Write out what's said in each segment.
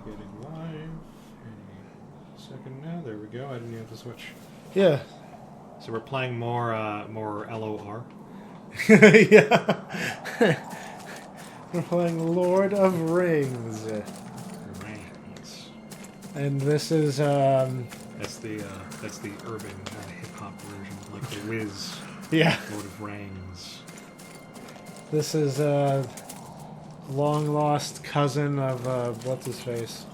getting live. Any second now. There we go. I didn't even have to switch. Yeah. So we're playing more LOR. Yeah. We're playing Lord of Rings. Rings. And this is That's the urban hip hop version, like the Wiz. yeah. Lord of Rings. This is long lost cousin of what's his face?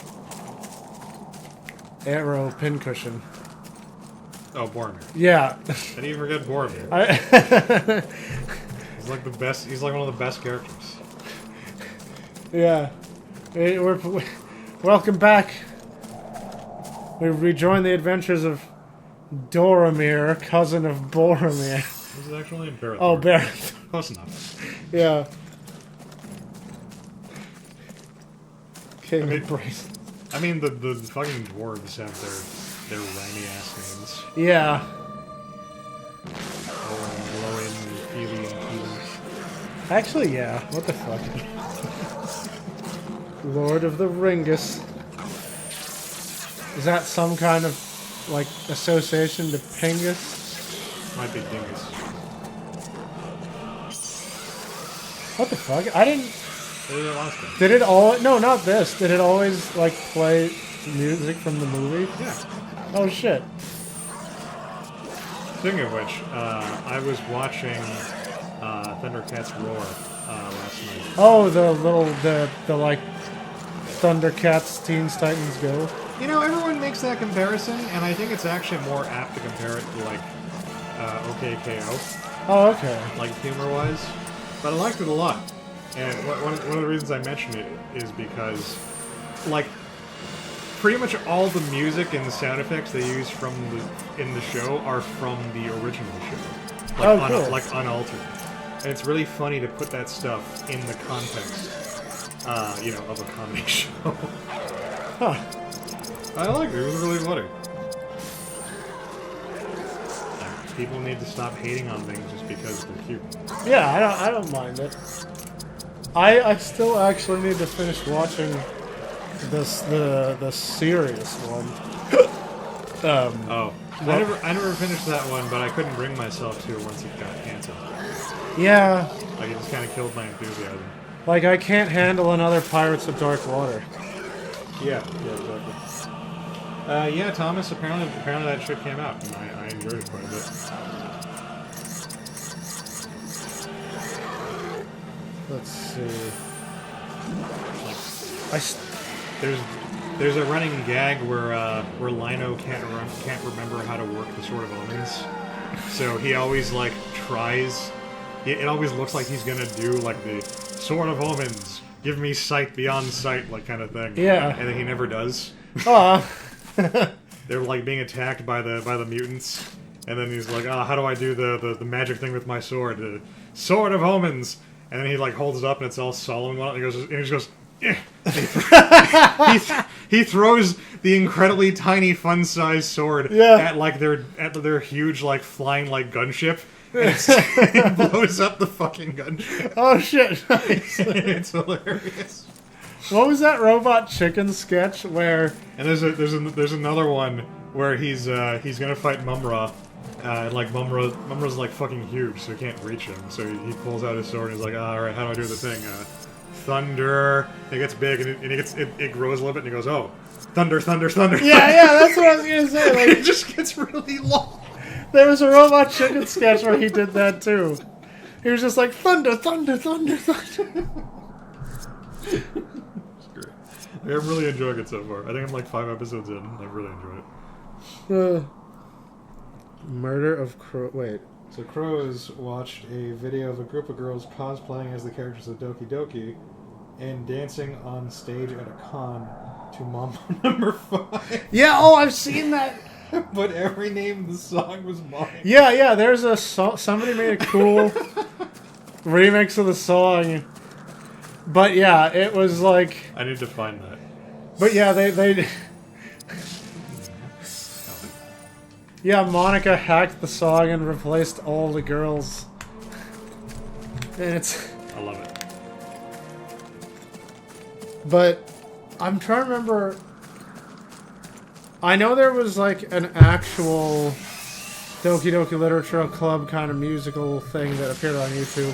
Arrow Pincushion. Oh, Boromir. Yeah. I didn't even forget Boromir. He's like the best. He's like one of the best characters. Yeah. Welcome back. We rejoin the adventures of Doramir, cousin of Boromir. This is actually Barrett. Oh, Barrett. Close enough. Yeah. King I mean, of Brace. I mean, the fucking dwarves have their rhymy ass names. Yeah. Lowen, Feely, and Keelers. Actually, yeah. What the fuck? Lord of the Ringus. Is that some kind of, like, association to Pingus? Might be Dingus. What the fuck? I didn't... They did it last time. Did it all... No, not this. Did it always, like, play music from the movie? Yeah. Oh, shit. Speaking of which, I was watching Thundercats Roar last night. Oh, the like, Thundercats, Teens Titans Go. You know, everyone makes that comparison, and I think it's actually more apt to compare it to, like, OKKO. Oh, okay. Like, humor-wise. But I liked it a lot. And one of the reasons I mention it is because, like, pretty much all the music and the sound effects they use in the show are from the original show. Like, cool. Like, unaltered. And it's really funny to put that stuff in the context, of a comedy show. Huh. I liked it. It was really funny. People need to stop hating on things just because they're cute. Yeah, I don't mind it. I still actually need to finish watching the serious one. I never finished that one, but I couldn't bring myself to it once it got canceled. Yeah. Like, it just kind of killed my enthusiasm. Like, I can't handle another Pirates of Dark Water. Yeah, exactly. Yeah, Thomas, apparently that shit came out, and I enjoyed it quite a bit. Let's see. Like, there's a running gag where Lino can't remember how to work the Sword of Omens, so he always like tries. It always looks like he's gonna do like the Sword of Omens, give me sight beyond sight, like kind of thing. Yeah. And then he never does. Aw. They're like being attacked by the mutants, and then he's like, how do I do the magic thing with my sword? The Sword of Omens. And then he like holds it up and it's all solemn and he just goes, eh. he throws the incredibly tiny, fun-sized sword at like their huge like flying like gunship, and it blows up the fucking gunship. Oh shit! Nice. It's hilarious. What was that Robot Chicken sketch where? And there's another one where he's gonna fight Mumra. Like Mumra's like fucking huge, so he can't reach him. So he pulls out his sword and he's like, alright, how do I do the thing? Thunder. It gets big and it grows a little bit and he goes, oh, thunder, thunder, thunder. Yeah, that's what I was gonna say. Like, it just gets really long. There was a Robot Chicken sketch where he did that too. He was just like, thunder, thunder, thunder, thunder. It's great. I'm really enjoying it so far. I think I'm like 5 episodes in. I've really enjoyed it. Murder of Crow. Wait. So Crows watched a video of a group of girls cosplaying as the characters of Doki Doki and dancing on stage at a con to Mambo Number 5. Yeah, oh, I've seen that. But every name of the song was mine. Yeah, there's a somebody made a cool remix of the song. But yeah, it was like... I need to find that. But yeah, they yeah, Monica hacked the song and replaced all the girls. And it's... I love it. But I'm trying to remember. I know there was like an actual Doki Doki Literature Club kind of musical thing that appeared on YouTube.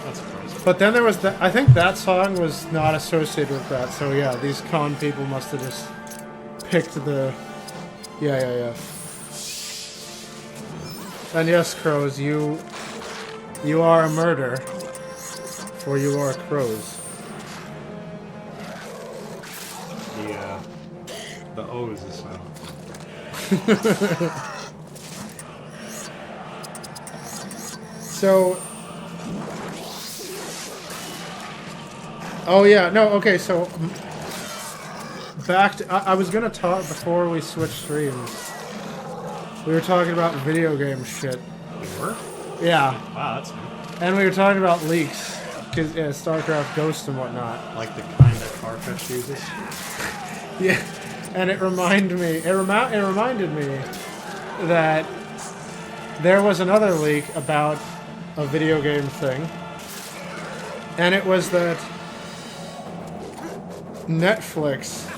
That's surprising. But then there was that. I think that song was not associated with that. So yeah, these con people must have just picked the. Yeah. And yes, crows, you are a murder, for you are crows. The O's is silent. So, oh yeah, no, okay, so back to, I was gonna talk before we switched streams. We were talking about video game shit. We were? Yeah. Wow, that's new. And we were talking about leaks. Cause, yeah, StarCraft Ghost and whatnot. Like the kind that Farfetch uses? Yeah. And it reminded me that there was another leak about a video game thing. And it was that Netflix.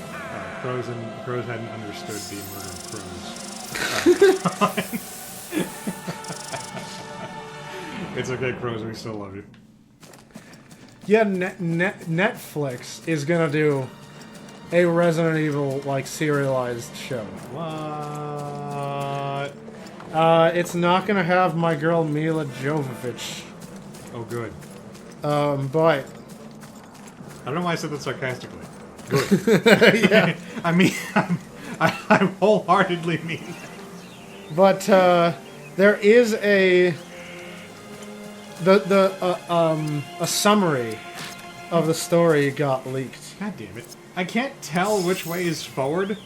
Crows hadn't understood the murder of crows. It's okay, crows, we still love you. Yeah, Netflix is gonna do a Resident Evil, like, serialized show. What? It's not gonna have my girl Mila Jovovich. Oh, good. But... I don't know why I said that sarcastically. Good. yeah. I mean, I wholeheartedly mean that. But, there is a summary of the story got leaked. God damn it. I can't tell which way is forward,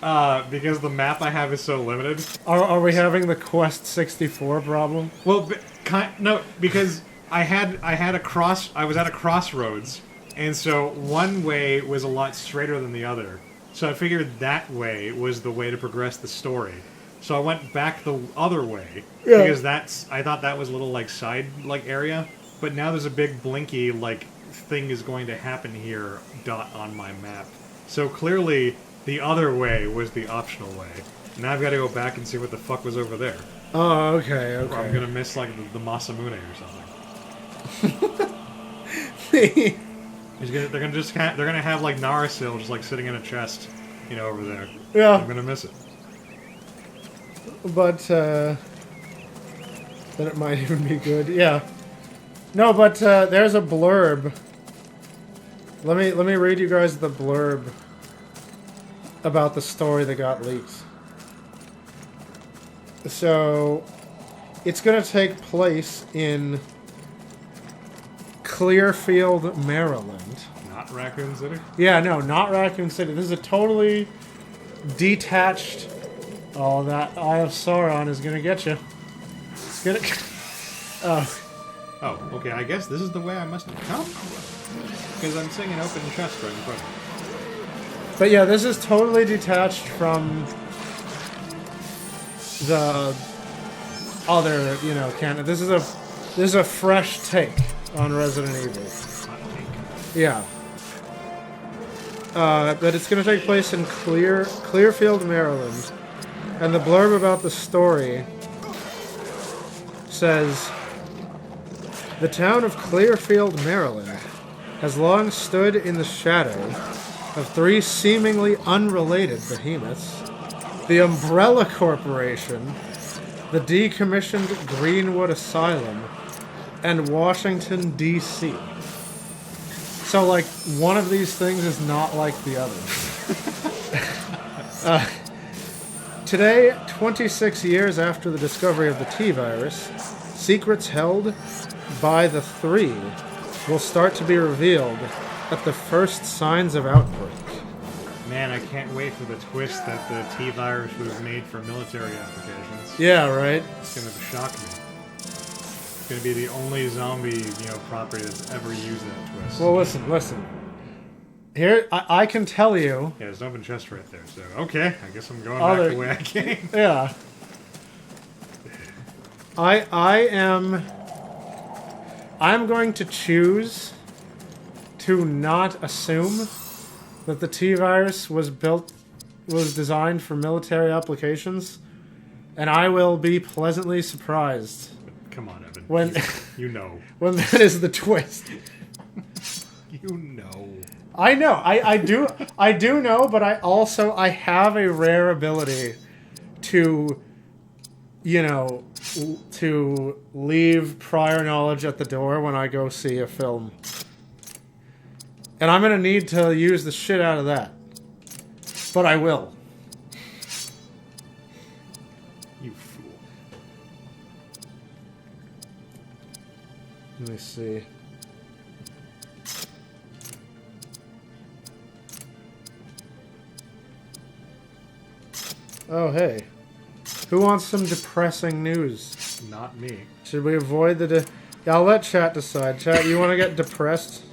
because the map I have is so limited. Are we having the Quest 64 problem? Well, no, because I was at a crossroads, and so one way was a lot straighter than the other. So I figured that way was the way to progress the story. So I went back the other way, because I thought that was a little, like, side, like, area. But now there's a big blinky, like, thing is going to happen here, dot on my map. So clearly, the other way was the optional way. Now I've got to go back and see what the fuck was over there. Oh, okay. Or I'm gonna miss, like, the Masamune or something. They're gonna have, like, Narasil just, like, sitting in a chest, you know, over there. Yeah. I'm gonna miss it. But, then it might even be good. Yeah. No, but, there's a blurb. Let me read you guys the blurb about the story that got leaked. So, it's gonna take place in Clearfield, Maryland. Not Raccoon City? Yeah, no, not Raccoon City. This is a totally detached... Oh, that Eye of Sauron is gonna get you. It's gonna... Oh. Oh, okay, I guess this is the way I must have come. Because I'm seeing an open chest right in front of me. But yeah, this is totally detached from the other, you know, canon. This is a fresh take on Resident Evil. Hot take. Yeah. But it's gonna take place in Clearfield, Maryland. And the blurb about the story says, the town of Clearfield, Maryland, has long stood in the shadow of three seemingly unrelated behemoths, the Umbrella Corporation, the decommissioned Greenwood Asylum, and Washington, D.C. So, like, one of these things is not like the other. Today, 26 years after the discovery of the T-virus, secrets held by the three will start to be revealed at the first signs of outbreak. Man, I can't wait for the twist that the T-virus was made for military applications. Yeah, right? It's gonna shock me. It's gonna be the only zombie, you know, property that's ever used that twist. Well, listen. Here, I can tell you... Yeah, there's an open chest right there, so... Okay, I guess I'm going back the way I came. Yeah. I'm going to choose to not assume that the T-virus was designed for military applications, and I will be pleasantly surprised. Come on, Evan. When You know. when that is the twist. You know. I know. I do know, but I have a rare ability to, to leave prior knowledge at the door when I go see a film. And I'm going to need to use the shit out of that. But I will. You fool. Let me see. Oh, hey. Who wants some depressing news? Not me. Should we avoid the... Yeah, I'll let chat decide. Chat, you want to get depressed?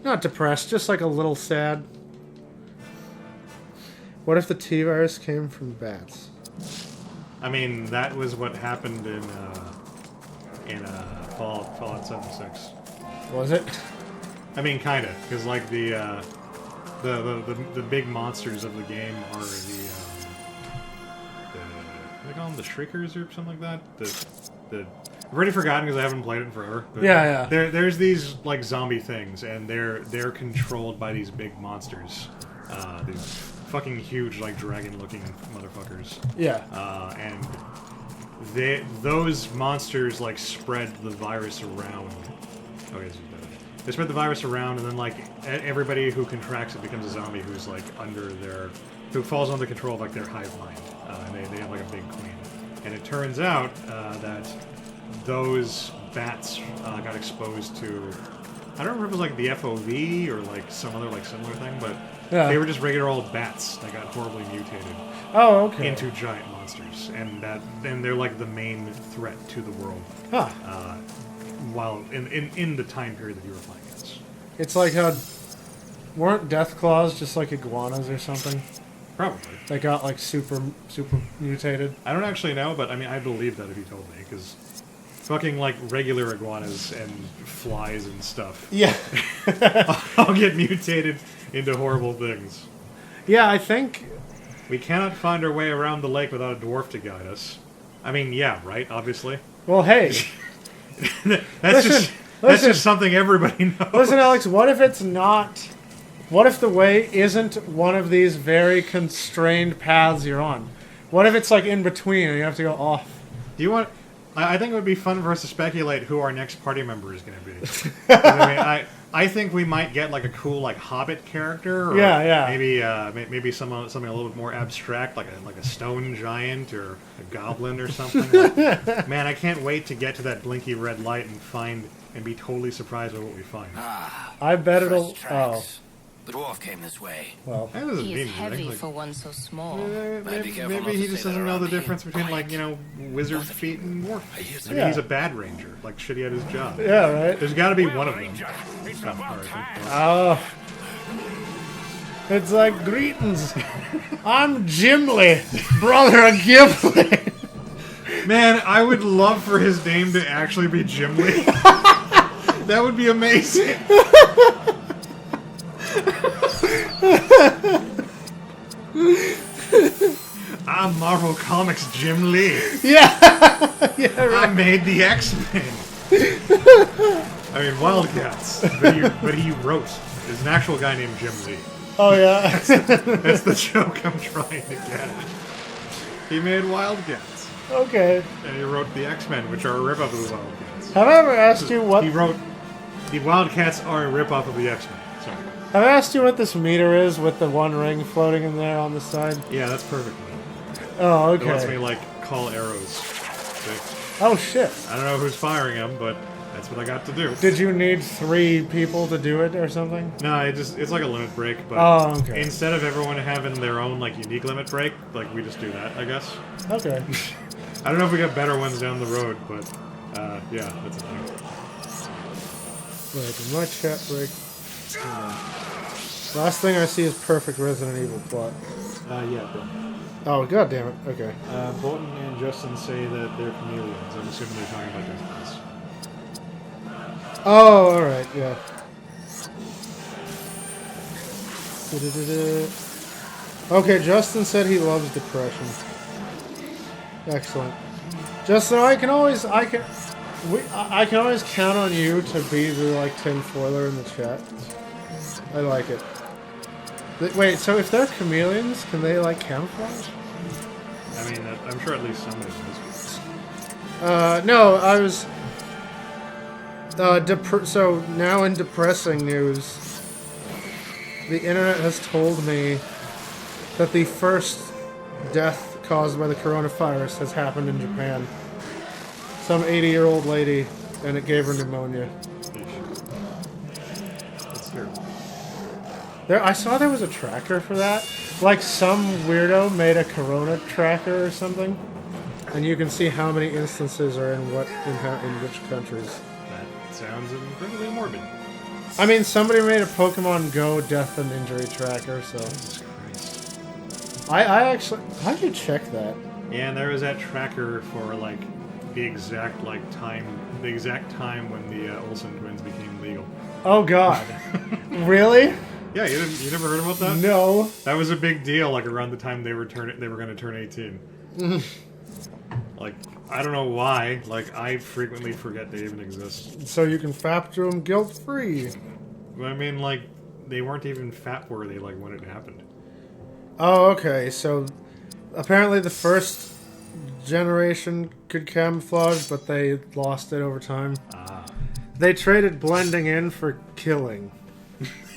Not depressed, just like a little sad. What if the T-virus came from bats? I mean, that was what happened in Fallout 76. Was it? I mean, kind of, because like the big monsters of the game are they call them the Shriekers or something like that. I've already forgotten because I haven't played it in forever. But Yeah. There's these like zombie things, and they're controlled by these big monsters. These fucking huge like dragon-looking motherfuckers. Yeah. And those monsters like spread the virus around. Okay, this is better. They spread the virus around, and then like everybody who contracts it becomes a zombie who's like who falls under control of like their hive mind. And they have like a big queen. And it turns out that those bats got exposed to, I don't remember if it was like the FOV or like some other like similar thing, but they were just regular old bats that got horribly mutated. Oh, okay. Into giant monsters, and they're like the main threat to the world. Huh. While in the time period that you were playing against. It's like how... Weren't death claws just like iguanas or something? Probably. They got like super mutated? I don't actually know, but I mean, I believe that if you told me, because fucking like regular iguanas and flies and stuff. Yeah. I'll get mutated into horrible things. Yeah, I think... We cannot find our way around the lake without a dwarf to guide us. I mean, yeah, right, obviously. Well, hey. That's just something everybody knows. Listen, Alex, what if it's not... What if the way isn't one of these very constrained paths you're on? What if it's like in between and you have to go off? Do you want... I think it would be fun for us to speculate who our next party member is going to be. I mean, I think we might get like a cool like Hobbit character, or maybe something a little bit more abstract, like a stone giant or a goblin or something. Like, man, I can't wait to get to that blinky red light and be totally surprised by what we find. I bet it'll. Oh. The dwarf came this way. Well, that doesn't he mean is heavy like, for one so small. Maybe he just doesn't know the difference between like wizard feet and dwarf. I mean, he's a bad ranger, like shitty at his job. Yeah, right. There's got to be one of them. Oh, it's like greetings. I'm Gimli, brother of Gimli. Man, I would love for his name to actually be Gimli. That would be amazing. I'm Marvel Comics Jim Lee. Yeah, yeah, right. I made the X-Men. I mean, Wildcats. But he wrote. There's an actual guy named Jim Lee. Oh, yeah. That's the joke I'm trying to get. He made Wildcats. Okay. And he wrote the X-Men, which are a rip-off of the Wildcats. Have I ever asked you what... He wrote... The Wildcats are a rip-off of the X-Men. Sorry. Have I asked you what this meter is with the one ring floating in there on the side? Yeah, that's perfect. Oh, okay. It lets me, like, call arrows. See? Oh, shit. I don't know who's firing them, but that's what I got to do. Did you need 3 people to do it or something? No, it's like a limit break, but okay. Instead of everyone having their own, like, unique limit break, like, we just do that, I guess. Okay. I don't know if we got better ones down the road, but, yeah, that's a thing. Wait, did my chat break? Last thing I see is perfect Resident Evil plot. Yeah, Bill. Oh, god damn it. Okay. Bolton and Justin say that they're chameleons. I'm assuming they're talking about this. Oh, alright, yeah. Okay, Justin said he loves depression. Excellent. Justin, I can always count on you to be the like tinfoiler in the chat. I like it. Wait, so if they're chameleons, can they like camouflage? I mean, I'm sure at least somebody knows. No, I was. So now in depressing news, the internet has told me that the first death caused by the coronavirus has happened in Japan. Some 80-year-old lady, and it gave her pneumonia. That's terrible. I saw there was a tracker for that. Like some weirdo made a corona tracker or something, and you can see how many instances are in which countries. That sounds incredibly morbid. I mean, somebody made a Pokemon Go death and injury tracker, so. Jesus Christ. I actually. How'd you check that? Yeah, and there was that tracker for like the exact time when the Olsen twins became legal. Oh God. Really? Yeah, you never heard about that? No. That was a big deal. Like around the time they were going to turn 18. Like I don't know why. Like I frequently forget they even exist. So you can fap to them guilt-free. But I mean, like they weren't even fat worthy. Like when it happened. Oh, okay. So apparently the first generation could camouflage, but they lost it over time. Ah. They traded blending in for killing.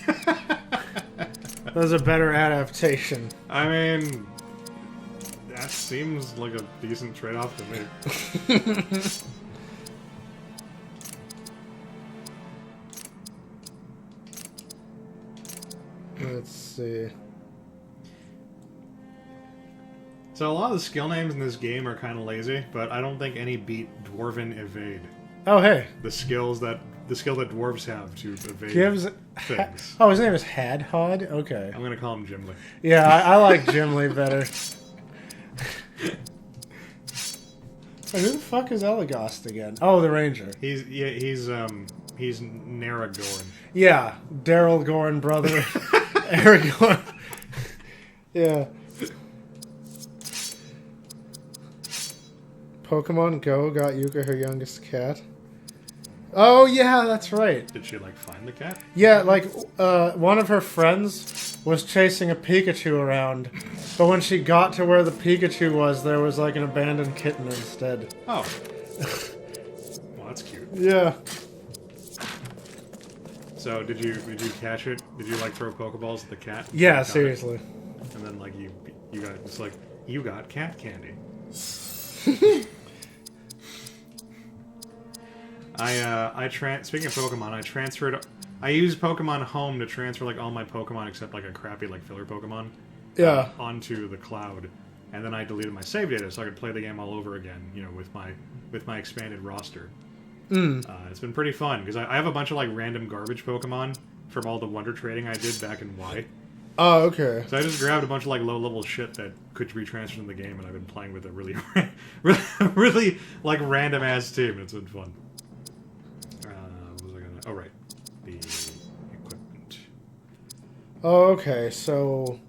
That was a better adaptation. I mean, that seems like a decent trade-off to me. Let's see. So a lot of the skill names in this game are kind of lazy, but I don't think any beat Dwarven Evade. Oh, hey. The skill that dwarves have to evade things. Oh, his name is Hadhod? Okay. I'm gonna call him Gimli. Yeah, I like Gimli better. Wait, who the fuck is Elagast again? Oh, the ranger. He's Naragorn. Yeah, Daryl Gorn brother. Aragorn. Yeah. Pokemon Go got Yuka her youngest cat. Oh, yeah, that's right. Did she, like, find the cat? Yeah, like, one of her friends was chasing a Pikachu around, but when she got to where the Pikachu was, there was, like, an abandoned kitten instead. Oh. Well, that's cute. Yeah. So, did you catch it? Did you, like, throw Pokeballs at the cat? Yeah, seriously. It? And then, like, you got, it's like, you got cat candy. Speaking of Pokemon, I use Pokemon Home to transfer like all my Pokemon except like a crappy like filler Pokemon. Yeah. Onto the cloud, and then I deleted my save data so I could play the game all over again. You know, with my expanded roster. It's been pretty fun because I have a bunch of like random garbage Pokemon from all the Wonder Trading I did back in Y. Oh, okay. So I just grabbed a bunch of like low-level shit that could be transferred in the game, and I've been playing with a really, really like random-ass team. It's been fun. What was I gonna? Oh right, the equipment. Oh, okay. So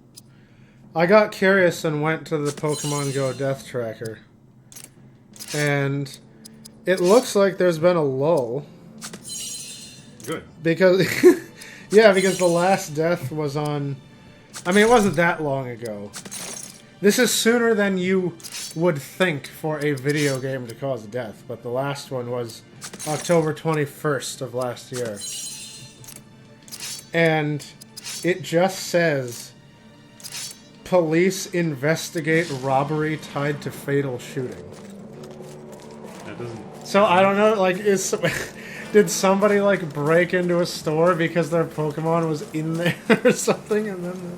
I got curious and went to the Pokemon Go Death Tracker, and it looks like there's been a lull. Good. Because, yeah, because the last death was on. I mean, it wasn't that long ago. This is sooner than you would think for a video game to cause death, but the last one was October 21st of last year. And it just says, police investigate robbery tied to fatal shooting. That doesn't... So, I don't know, like, did somebody, like, break into a store because their Pokemon was in there or something, and then...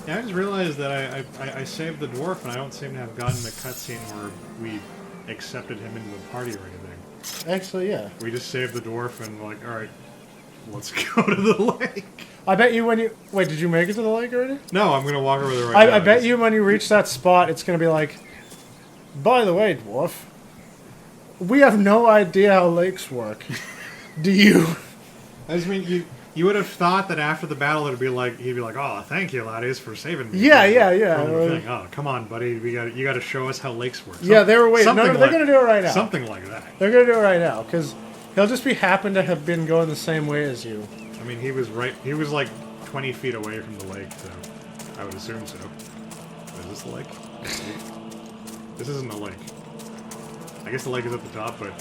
Yeah, I just realized that I saved the dwarf, and I don't seem to have gotten the cutscene where we accepted him into the party or anything. Actually, yeah. We just saved the dwarf, and like, alright, let's go to the lake. I bet you when you... Wait, did you make it to the lake already? No, I'm gonna walk over there right now. I bet you when you reach that spot, it's gonna be like, by the way, dwarf, we have no idea how lakes work. Do you? I just mean, You would have thought that after the battle he'd be like, "Oh, thank you, laddies, for saving me." Yeah, from yeah, the- yeah. from the thing. Oh, come on, buddy. You got to show us how lakes work. Yeah, they were waiting. No, something they're going to do it right now. Something like that. They're going to do it right now, because he'll just be happen to have been going the same way as you. I mean, he was right. He was like 20 feet away from the lake, so I would assume so. Is this the lake? This isn't the lake. I guess the lake is at the top, but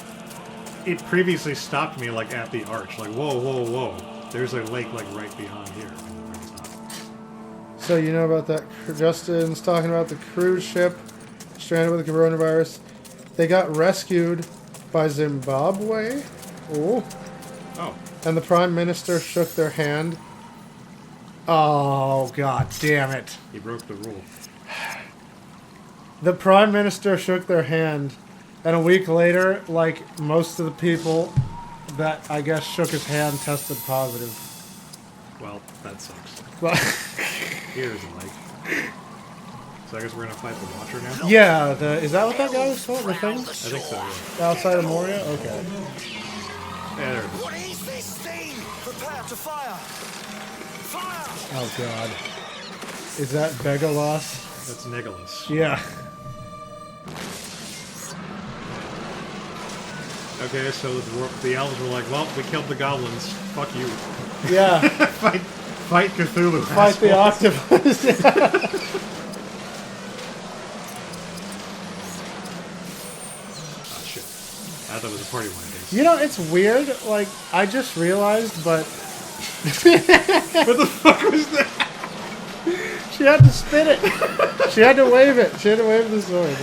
it previously stopped me like at the arch. Like, whoa, whoa, whoa. There's a lake like right behind here. It's not. So you know about that? Justin's talking about the cruise ship stranded with the coronavirus. They got rescued by Zimbabwe. Oh. Oh. And the Prime Minister shook their hand. Oh, god damn it. He broke the rule. The Prime Minister shook their hand, and a week later, like most of the people that I guess shook his hand tested positive. Well, that sucks. But Here's the lake. So I guess we're gonna fight the Watcher now? yeah, is that what that guy was called? The thing? I think so, yeah. Outside of Moria? Okay. Yeah, there it is. What is this thing? Prepare to fire! Fire! Oh god. Is that Begalos? That's Nicholas. Yeah. Okay, so the elves were like, well, we killed the goblins. Fuck you. Yeah. Fight Cthulhu. Fight the octopus. Oh, shit. I thought it was a party one of these. You know, it's weird. Like, I just realized, but What the fuck was that? she had to spin it. She had to wave it. She had to wave the sword.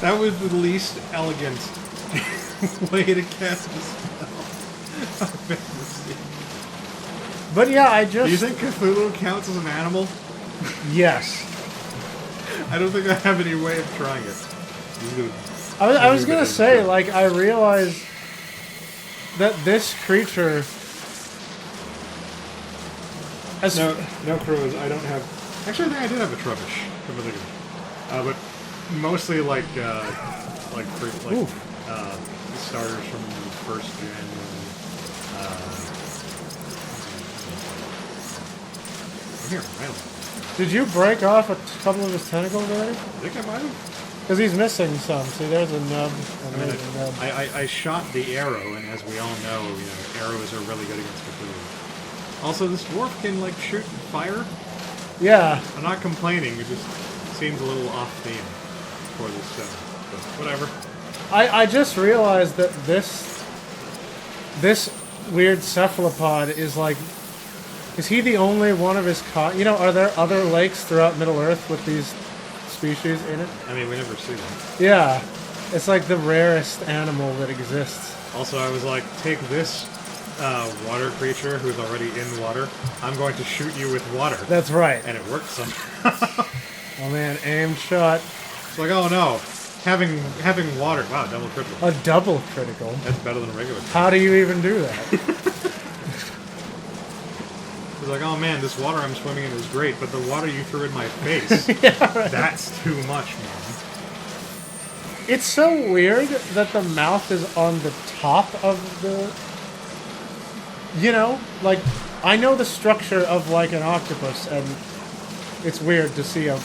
That was the least elegant way to cast a spell I've ever seen. But yeah, I Do you just... think Cthulhu counts as an animal? Yes. I don't think I have any way of trying it. I was gonna say, like, I realized that this creature... No crows. I don't have... Actually, I think I did have a trubbish. Come to think of it. But mostly like starters from the first gen. Here, right. Did you break off a couple of his tentacles already? I think I might have. Because he's missing some. See, there's a nub. I mean, I shot the arrow, and as we all know, arrows are really good against Cthulhu. Also, this dwarf can like shoot fire. Yeah. I'm not complaining. It just seems a little off theme for this show. But whatever. I just realized that this weird cephalopod is like... Is he the only one of his kind? You know, are there other lakes throughout Middle-earth with these species in it? I mean, we never see them. Yeah. It's like the rarest animal that exists. Also, I was like, take this water creature who's already in water. I'm going to shoot you with water. That's right. And it worked somehow. Oh man, aimed shot. It's like, oh no. Having water. Wow, double critical. A double critical. That's better than a regular. How do you even do that? It's like, oh man, this water I'm swimming in is great, but the water you threw in my face, Yeah, right. that's too much, man. It's so weird that the mouth is on the top of the... You know? Like, I know the structure of, like, an octopus, and it's weird to see a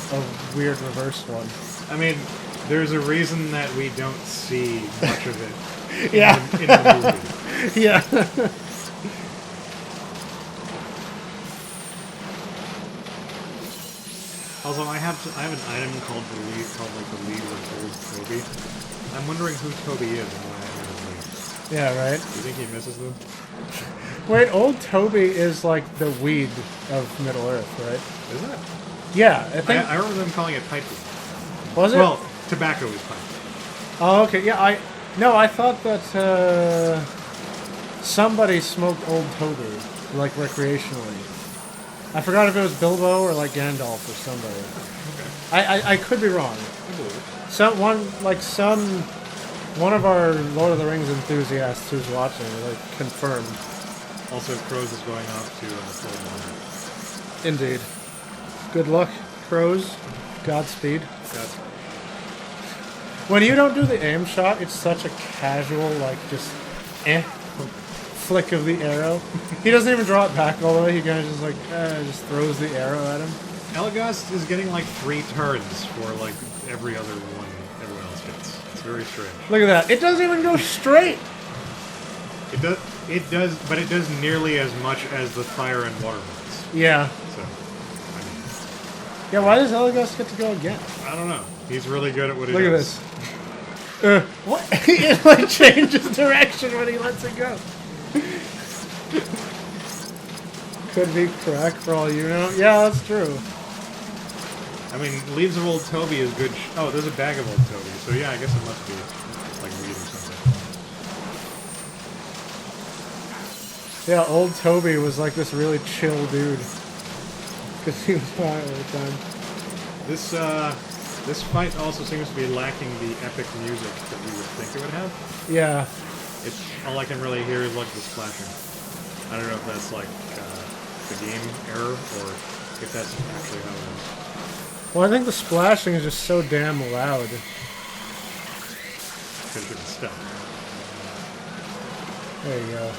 weird reverse one. I mean, there's a reason that we don't see much of it Yeah. in the movie. Yeah. Also, I have an item called the Lead with Old Toby. I'm wondering who Toby is and why I have his lead. Yeah, right? Do you think he misses them? Wait, Old Toby is, like, the weed of Middle-earth, right? Is it? Yeah, I think... I remember them calling it pipe weed. Was it? Well, tobacco is pipe. Oh, okay. Yeah, I thought that somebody smoked Old Toby, like recreationally. I forgot if it was Bilbo or like Gandalf or somebody. Okay. I could be wrong. I believe it. One of our Lord of the Rings enthusiasts who's watching like confirmed. Also, Crows is going off to Cold Indeed. Good luck, Crows. Godspeed. That's When you don't do the aim shot, it's such a casual, like, just, eh. flick of the arrow. He doesn't even draw it back all the way. He kind of just like just throws the arrow at him. Elagast is getting like 3 turns for like every other one everyone else gets. It's very strange. Look at that. It doesn't even go straight. It does, but it does nearly as much as the fire and water ones. Yeah. So, I mean, Yeah, why does Elagast get to go again? I don't know. He's really good at what he Look at does. this. What? It like changes direction when he lets it go. Could be crack for all you know. Yeah, that's true. I mean, Leaves of Old Toby is good. Oh, there's a bag of Old Toby. So yeah, I guess it must be like weed or something. Yeah, old Toby was like this really chill dude. Because he was quiet all the time. This fight also seems to be lacking the epic music that we would think it would have. Yeah. It's all I can really hear is like the splashing. I don't know if that's like the game error or if that's actually how it is. Well, I think the splashing is just so damn loud. Could have been stuck. There you go.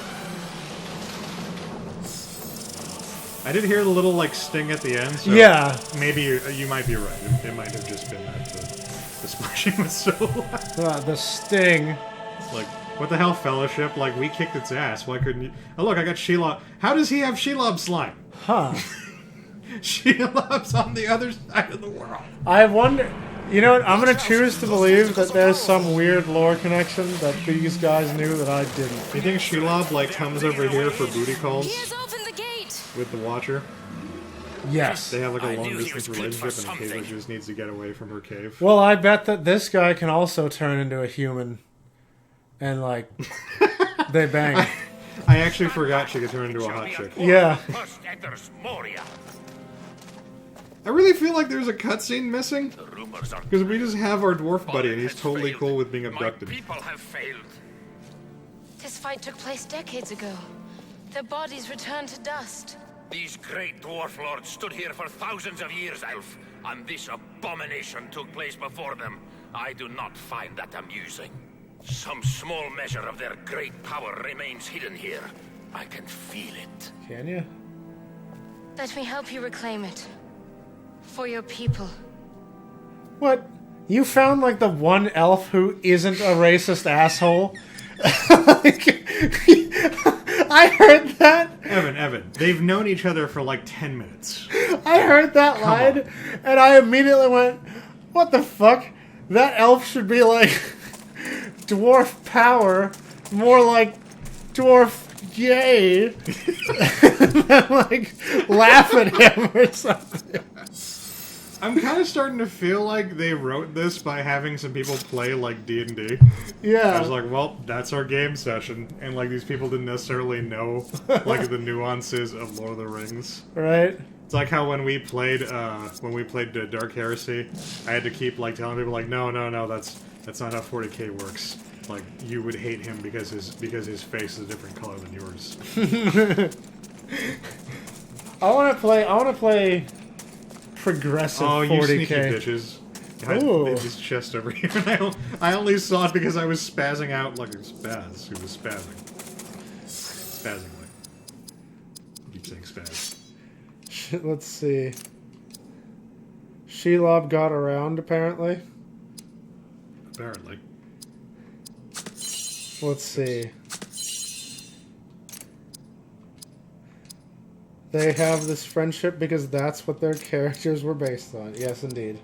I did hear the little like sting at the end. So Yeah. Maybe you might be right. It might have just been that the splashing was so loud. The sting. Like, what the hell, Fellowship? Like, we kicked its ass. Why couldn't you? Oh, look, I got Shelob. How does he have Shelob slime? Huh. Shelob's on the other side of the world. I wonder... You know what? I'm going to choose to believe that there's some weird lore connection that these guys knew that I didn't. You think Shelob, like, comes over here for booty calls He has opened the gate. with the Watcher? Yes. They have, like, I a knew he long-distance was good for relationship and occasionally something. just needs to get away from her cave. Well, I bet that this guy can also turn into a human. And, like, they bang. I actually forgot she could turn into a hot chick. Yeah. First enters Moria. I really feel like there's a cutscene missing. The rumors are Because we just have our dwarf buddy and Balin he's has totally failed. cool with being abducted. My people have failed. This fight took place decades ago. Their bodies returned to dust. These great dwarf lords stood here for thousands of years, Elf, and this abomination took place before them. I do not find that amusing. Some small measure of their great power remains hidden here. I can feel it. Can you? Let me help you reclaim it. For your people. What? You found, like, the one elf who isn't a racist asshole? Like, I heard that. Evan, they've known each other for like 10 minutes. I heard that line, and I immediately went, what the fuck? That elf should be like dwarf power, more like dwarf yay. And like laugh at him or something. I'm kind of starting to feel like they wrote this by having some people play like D&D. I Yeah. was like, well, that's our game session, and like these people didn't necessarily know like the nuances of Lord of the Rings. Right? It's like how when we played Dark Heresy, I had to keep like telling people like, no, that's not how 40k works. Like you would hate him because his face is a different color than yours. I want to play progressive Oh, 40k. you sneaky bitches. Ooh. It's his chest over here. I only saw it because I was spazzing out like a spaz who was spazzing. Spazzingly. I keep saying spaz. Let's see. Shelob got around, apparently. Apparently. Let's see. They have this friendship because that's what their characters were based on. Yes, indeed.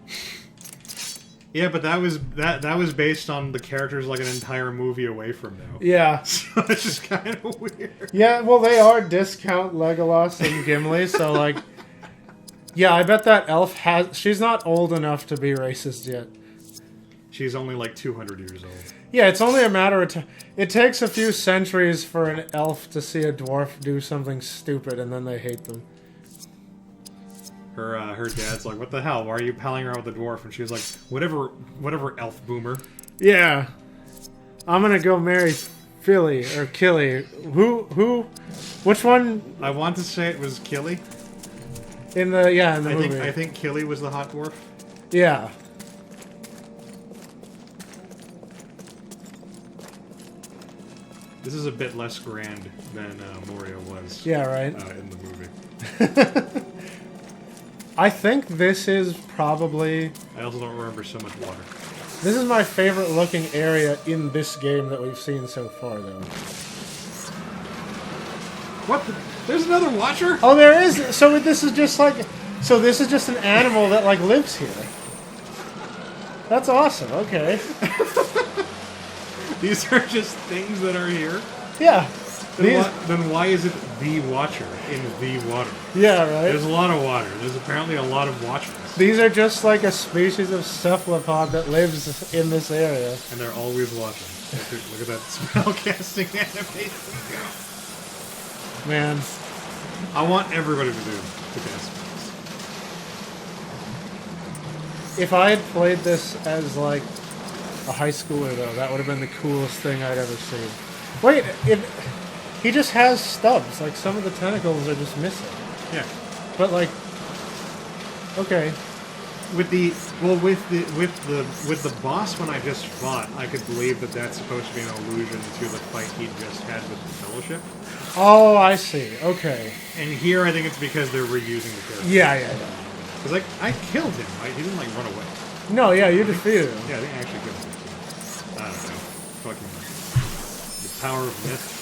Yeah, but that was based on the characters like an entire movie away from now. Yeah. So it's just kind of weird. Yeah, well, they are discount Legolas and Gimli, so, like... Yeah, I bet that elf has... She's not old enough to be racist yet. She's only like 200 years old. Yeah, it's only a matter of time. It takes a few centuries for an elf to see a dwarf do something stupid, and then they hate them. Her dad's like, what the hell? Why are you palling around with the dwarf? And she's like, whatever, elf boomer. Yeah. I'm gonna go marry Philly, or Killy. Who? Which one? I want to say it was Killy. In the movie. I think Killy was the hot dwarf. Yeah. This is a bit less grand than Moria was. Yeah, right. In the movie. I think this is probably... I also don't remember so much water. This is my favorite looking area in this game that we've seen so far, though. What? There's another Watcher? Oh, there is. So this is just like... So this is just an animal that, like, lives here. That's awesome. Okay. These are just things that are here? Yeah. Then why is it the Watcher in the water? Yeah, right? There's a lot of water. There's apparently a lot of Watchers. These are just like a species of cephalopod that lives in this area. And they're always watching. Look at that spellcasting animation. Man. I want everybody to do the cast spells. If I had played this as, like, a high schooler, though, that would have been the coolest thing I'd ever seen. Wait, he just has stubs. Like, some of the tentacles are just missing. Yeah. But, like... Okay. With the boss when I just fought, I could believe that that's supposed to be an allusion to the fight he just had with the Fellowship. Oh, I see. Okay. And here, I think it's because they're reusing the character. Yeah. Because, like, I killed him, right? He didn't, like, run away. No, yeah, you defeated him. Yeah, I think I actually killed him. I don't know. Fucking... The power of myth.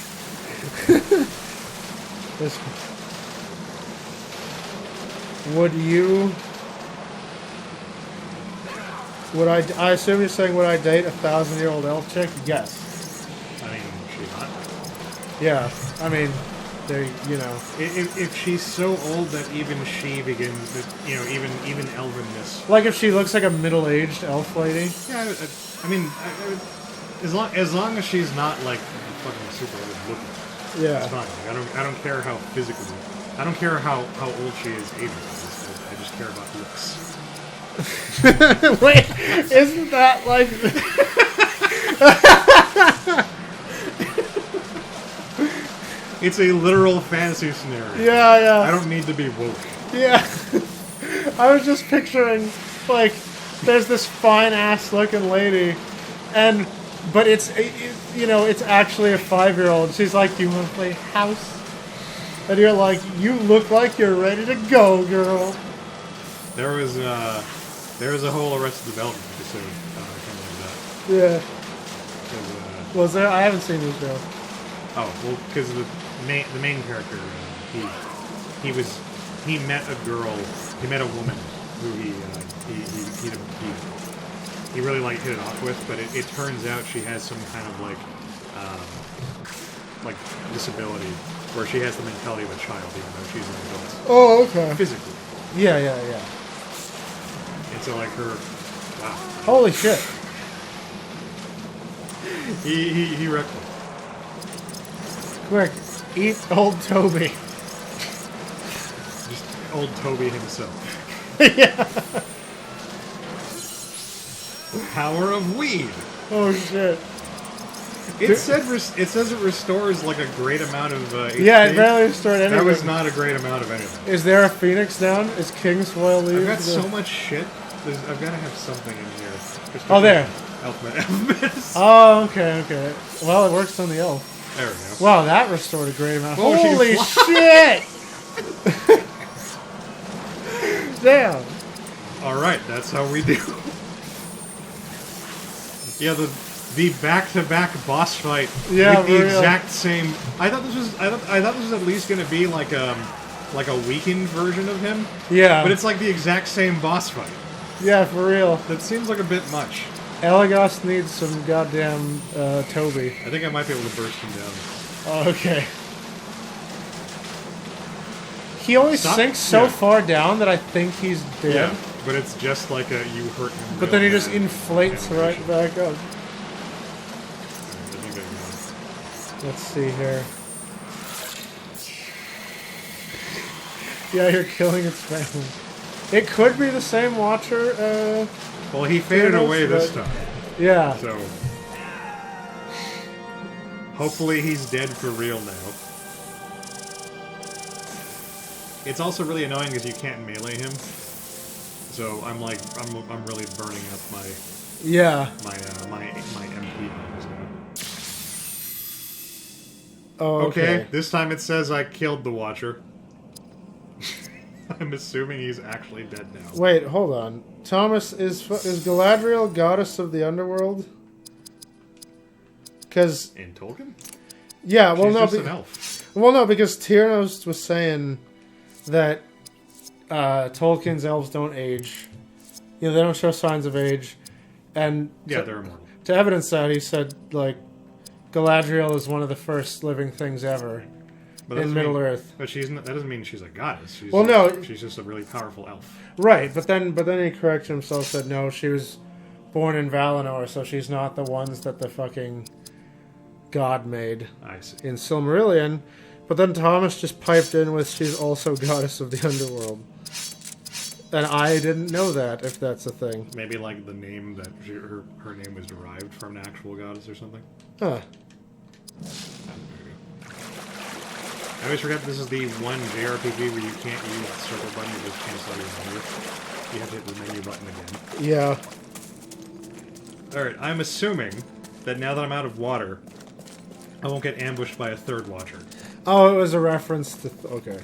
Would you... I assume you're saying, would I date a 1,000-year-old elf chick? Yes. I mean, she not. Yeah, I mean, you know. If she's so old that even she begins to, even elvenness. Like if she looks like a middle-aged elf lady? Yeah, I mean, as long as she's not, like, fucking super old looking. Yeah. It's fine. Like, I don't care how physically, I don't care how old she is age-wise. I just care about looks. Wait, isn't that like... It's a literal fantasy scenario. Yeah. I don't need to be woke. Yeah. I was just picturing, like, there's this fine-ass looking lady, but it's actually a 5-year-old. She's like, do you want to play house? And you're like, you look like you're ready to go, girl. There was a whole Arrested Development episode coming like that. Yeah. Was there? I haven't seen this show. Oh, well, because the main character, he met a girl, he met a woman who he really like hit it off with, but it turns out she has some kind of like disability where she has the mentality of a child even though she's an adult. Oh, okay. Physically. Yeah. And so like her, wow. Holy shit. He wrecked her. Quick, eat old Toby. Just old Toby himself. Yeah. The power of weed. Oh shit. It says it restores like a great amount of HP. Yeah, it barely restored anything. That was not a great amount of anything. Is there a phoenix down? Is Kingsfoil leave? I've got so much shit. I've got to have something in here. Oh, there. Elfman. Oh, okay. Well, it works on the elf. There we go. Wow, that restored a great amount. Oh, holy shit! Damn. Alright, that's how we do. Yeah, the back-to-back boss fight with the exact same. I thought this was at least going to be like a weakened version of him. Yeah. But it's like the exact same boss fight. Yeah, for real. That seems like a bit much. Elagos needs some goddamn Toby. I think I might be able to burst him down. Oh, okay. He only sinks so far down that I think he's dead. Yeah, but it's just like a you hurt him. But then he just inflates right back up. Let's see here. Yeah, you're killing its family. It could be the same Watcher. Well, he faded away this time. Yeah. So hopefully he's dead for real now. It's also really annoying because you can't melee him. So I'm really burning up my my MP. Oh, okay. This time it says I killed the Watcher. I'm assuming he's actually dead now. Wait, hold on. Thomas, is Galadriel goddess of the underworld? Because... In Tolkien? Yeah, well, She's no... just an elf. Well, no, because Tyrnos was saying that Tolkien's elves don't age. You know, they don't show signs of age. And Yeah, they're immortal. to evidence that, he said, like, Galadriel is one of the first living things ever in Middle-earth. But that doesn't mean she's a goddess. She's she's just a really powerful elf. Right, but then he corrected himself, said no, she was born in Valinor, so she's not the ones that the fucking god made I see. in Silmarillion. But then Thomas just piped in with she's also goddess of the underworld. And I didn't know that, if that's a thing. Maybe like the name that her name was derived from an actual goddess or something. Huh. I always forget this is the one JRPG where you can't use the circle button to just cancel your menu. You have to hit the menu button again. Yeah. Alright, I'm assuming that now that I'm out of water, I won't get ambushed by a third Watcher. Oh, it was a reference to... okay.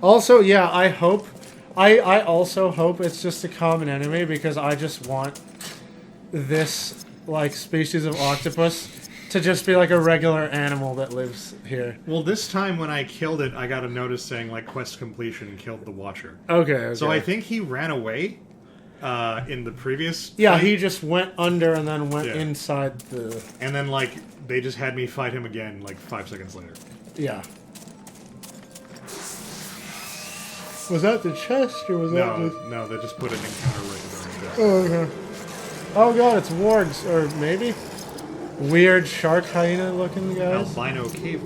Also, yeah, I hope... I also hope it's just a common enemy, because I just want this, like, species of octopus to just be like a regular animal that lives here. Well, this time when I killed it, I got a notice saying, like, quest completion and killed the Watcher. Okay. So I think he ran away in the previous Yeah, fight. he just went under and then went inside the... And then, like, they just had me fight him again, like, 5 seconds later. Yeah. Was that the chest, or was that just... No, they just put an encounter right there. Oh, okay. Oh god, it's wargs, or maybe? Weird shark hyena looking guys. Albino cave.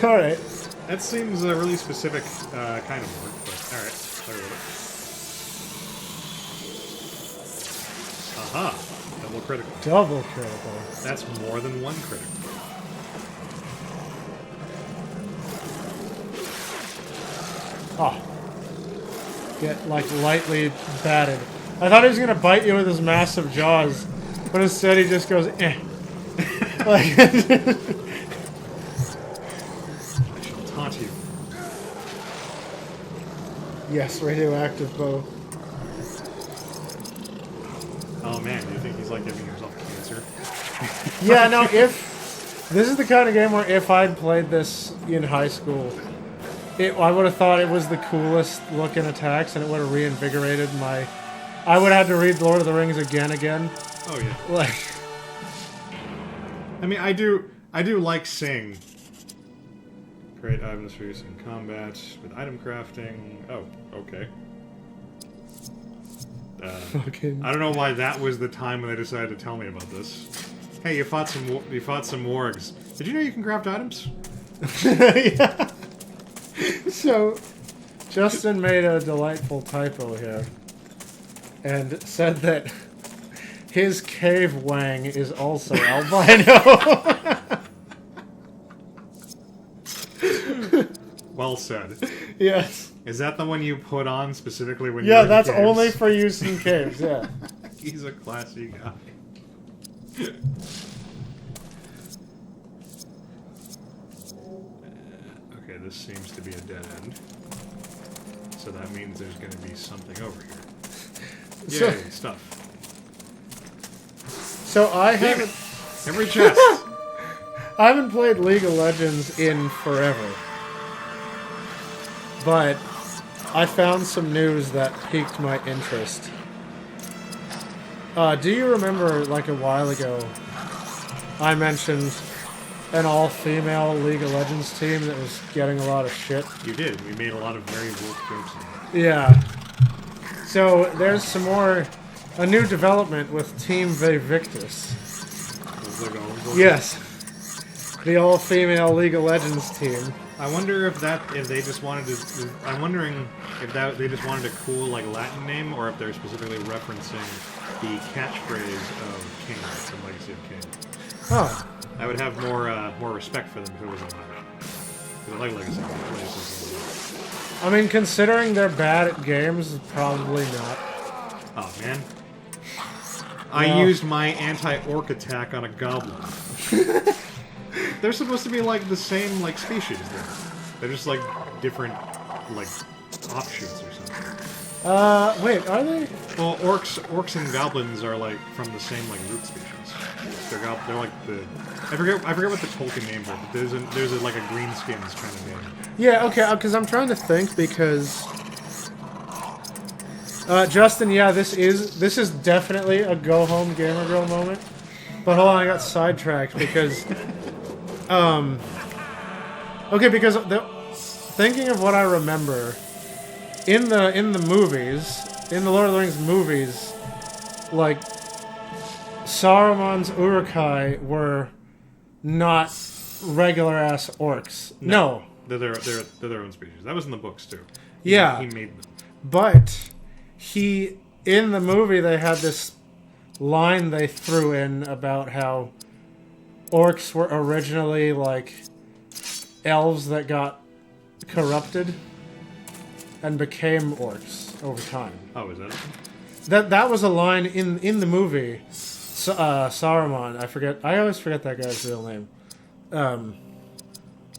Alright. That seems a really specific kind of work, but alright. Sorry about it. Aha! Double critical. Double critical. That's more than one critical. Oh. Get, like, lightly batted. I thought he was gonna bite you with his massive jaws, but instead he just goes, eh. Like, I shall taunt you. yes, radioactive bow. Oh man, do you think he's like giving himself cancer? Yeah, no, if... This is the kind of game where if I'd played this in high school, I would have thought it was the coolest looking attacks, and it would have reinvigorated my... I would have had to read Lord of the Rings again. Oh yeah. Like... I mean, I do like Sing. Great items for use in combat with item crafting. Oh, okay. I don't know why that was the time when they decided to tell me about this. Hey, you fought some wargs. Did you know you can craft items? Yeah. So, Justin made a delightful typo here, and said that his cave wang is also albino. Well said. Yes. Is that the one you put on specifically when Yeah, you're that's in caves? only for use in caves, yeah. He's a classy guy. Okay, this seems to be a dead end. So that means there's going to be something over here. Yay, stuff. So I haven't... Every chest! I haven't played League of Legends in forever. But I found some news that piqued my interest. Do you remember, like a while ago, I mentioned an all-female League of Legends team that was getting a lot of shit? You did. We made a lot of very woke jokes in that. Yeah. So there's some more... A new development with Team Vivictus. Yes. The all-female League of Legends team. I wonder if they just wanted to... I'm wondering if they just wanted a cool, like, Latin name, or if they're specifically referencing the catchphrase of King, the Legacy of King. Oh. I would have more respect for them if it wasn't Latin. Because I like Legacy of King. I mean, considering they're bad at games, probably not. Oh, man. I used my anti-orc attack on a goblin. they're supposed to be like the same like species. They're just like different like offshoots or something. Wait, are they? Well, orcs and goblins are like from the same like root species. They're like the I forget what the Tolkien names are, but there's a like a greenskins kind of name. Yeah, okay, because I'm trying to think because Justin, yeah, this is definitely a go home gamer girl moment. But hold on, I got sidetracked because okay, because thinking of what I remember in the movies, in the Lord of the Rings movies, like Saruman's Uruk-hai were not regular ass orcs. No. They're their own species. That was in the books too. He made them. But in the movie they had this line they threw in about how orcs were originally like elves that got corrupted and became orcs over time. Oh, is that? That was a line in the movie. Saruman, I always forget that guy's real name.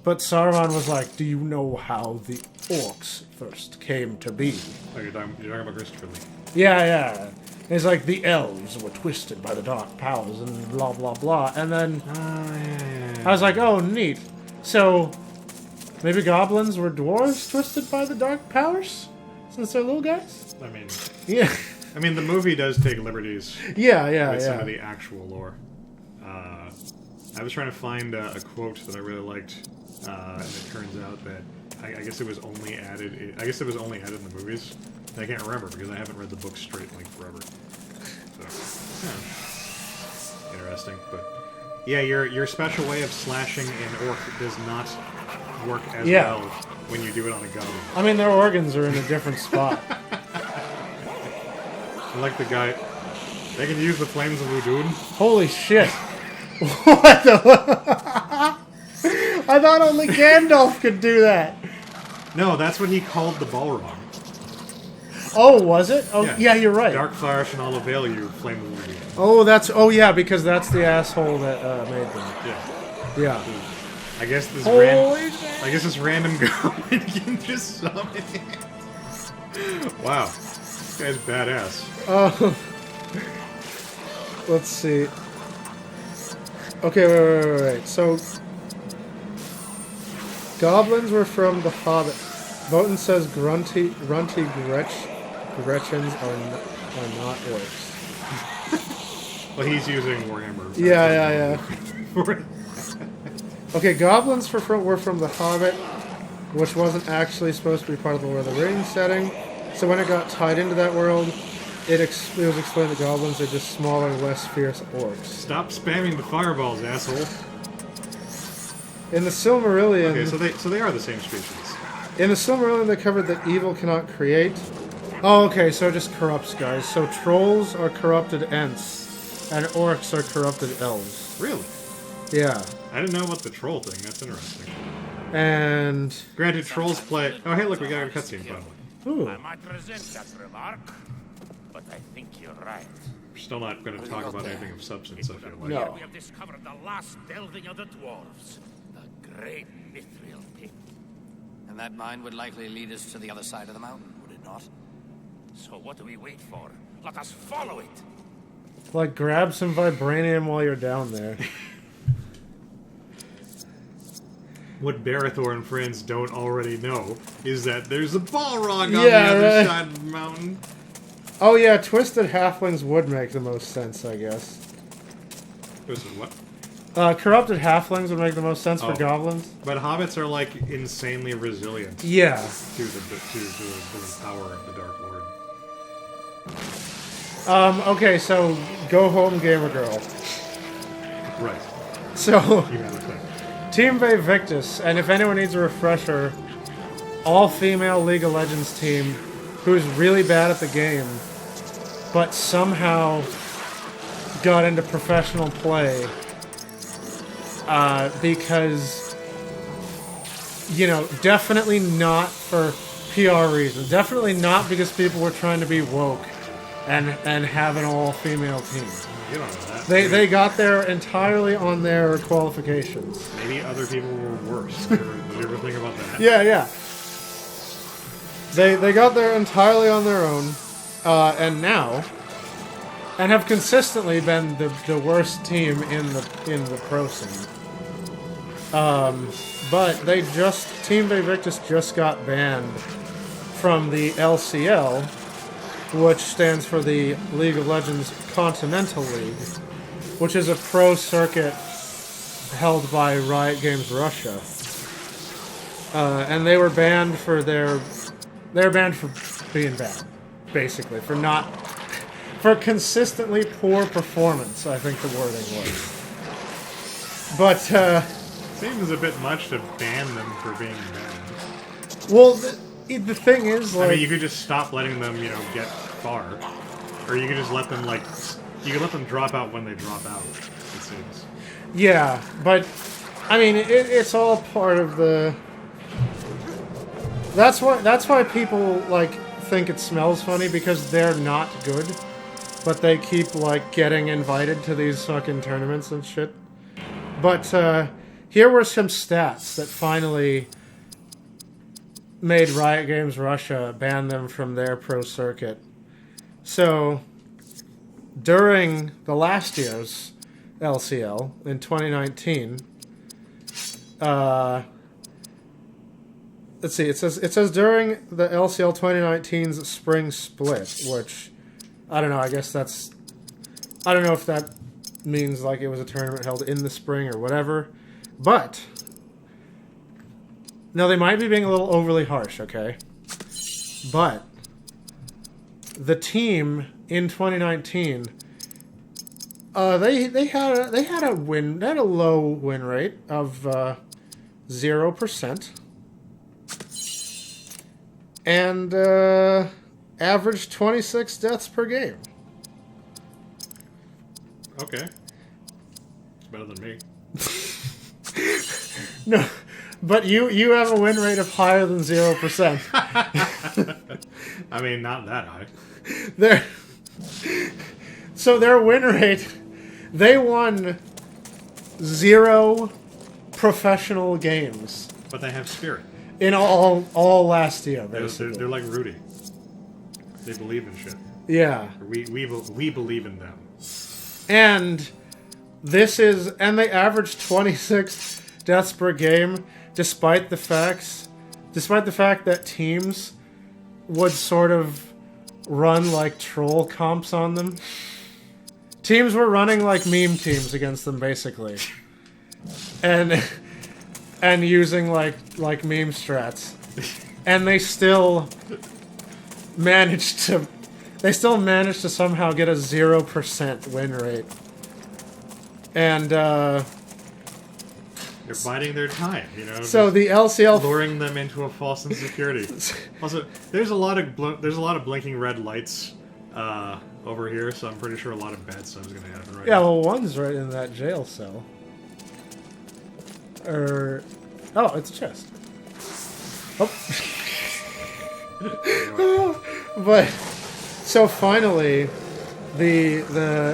But Saruman was like, "Do you know how the orcs first came to be?" Oh, you're talking about Christopher Lee. Yeah. It's like the elves were twisted by the dark powers and blah blah blah. And then I was like, "Oh, neat." So maybe goblins were dwarves twisted by the dark powers since they're little guys. I mean, Yeah. I mean, the movie does take liberties Yeah. with some of the actual lore. I was trying to find a quote that I really liked, and it turns out that I guess it was only added. I guess it was only added in the movies. And I can't remember because I haven't read the book straight like forever. So, interesting. But yeah, your special way of slashing an orc does not work as well when you do it on a goblin. I mean, their organs are in a different spot. I like the guy. They can use the flames of Udun. Holy shit! What the? I thought only Gandalf could do that. No, that's what he called the Balrog. Oh, was it? Oh, yeah, you're right. Dark fire shall not avail you, flame of Udun. Oh, yeah, because that's the asshole that made them. Yeah. Yeah. I guess this random goblin can just summon it. Wow. This guy's badass. Let's see. Okay, wait. So, goblins were from the Hobbit. Voten says grunty Gretchens are not orcs. Well, he's using Warhammer. Yeah. Okay, goblins were from the Hobbit, which wasn't actually supposed to be part of the Lord of the Rings setting. So when it got tied into that world, it was explained that goblins are just smaller, less fierce orcs. Stop spamming the fireballs, asshole. In the Silmarillion... Okay, so they are the same species. In the Silmarillion, they covered that evil cannot create. Oh, okay, so it just corrupts, guys. So trolls are corrupted Ents, and orcs are corrupted elves. Really? Yeah. I didn't know about the troll thing. That's interesting. And... Granted, trolls play... Oh, hey, look, we got a cutscene, finally. Ooh. I might resent that remark, but I think you're right. We're still not going to talk about anything of substance, I feel like. No. We have discovered the last delving of the dwarves, the great Mithril pit. And that mine would likely lead us to the other side of the mountain, would it not? So what do we wait for? Let us follow it. Like, grab some vibranium while you're down there. What Barithor and friends don't already know is that there's a Balrog on the Yeah, other right. side of the mountain. Oh yeah, twisted halflings would make the most sense, I guess. Twisted what? Corrupted halflings would make the most sense for Oh. goblins. But hobbits are like insanely resilient Yeah. to the power of the Dark Lord. Okay, so go home, gamer girl. Right. So, You have a thing. Team Bay Victus, and if anyone needs a refresher, all-female League of Legends team who's really bad at the game, but somehow got into professional play because, you know, definitely not for PR reasons. Definitely not because people were trying to be woke. and have an all-female team. You don't know that. They got there entirely on their qualifications. Maybe other people were worse. Did you ever think about that? Yeah. They got there entirely on their own, and have consistently been the worst team in the pro scene. But Team Vivictus just got banned from the LCL, which stands for the League of Legends Continental League, which is a pro circuit held by Riot Games Russia. And they were banned for being bad, basically, for consistently poor performance, I think the wording was. But, seems a bit much to ban them for being bad. well, the thing is, like... I mean, you could just stop letting them, get far. Or you could just let them, you could let them drop out when they drop out, it seems. Yeah, but, I mean, it's all part of the... That's why people, think it smells funny, because they're not good. But they keep, getting invited to these fucking tournaments and shit. But, here were some stats that finally made Riot Games Russia ban them from their pro circuit. So, during the last year's LCL, in 2019, let's see, it says during the LCL 2019's spring split, which, I don't know, I guess that's, I don't know if that means it was a tournament held in the spring or whatever, but, no, they might be being a little overly harsh, okay? But, the team in 2019, they had a low win rate of 0%. And averaged 26 deaths per game. Okay. It's better than me. No, but you have a win rate of higher than 0%. I mean, not that high. So their win rate, they won 0 professional games. But they have spirit. In all last year, basically. They're like Rudy. They believe in shit. Yeah. We believe in them. And they averaged 26 deaths per game, despite the fact that teams would sort of run like troll comps on them. Teams were running like meme teams against them, basically. And using like meme strats. And they still managed to somehow get a 0% win rate. And they're biding their time, So the LCL luring them into a false insecurity. Also, there's a lot of blinking red lights over here, so I'm pretty sure a lot of bad stuff is going to happen right now. Yeah, well, one's right in that jail cell. Oh, it's a chest. Oh. But, so finally, the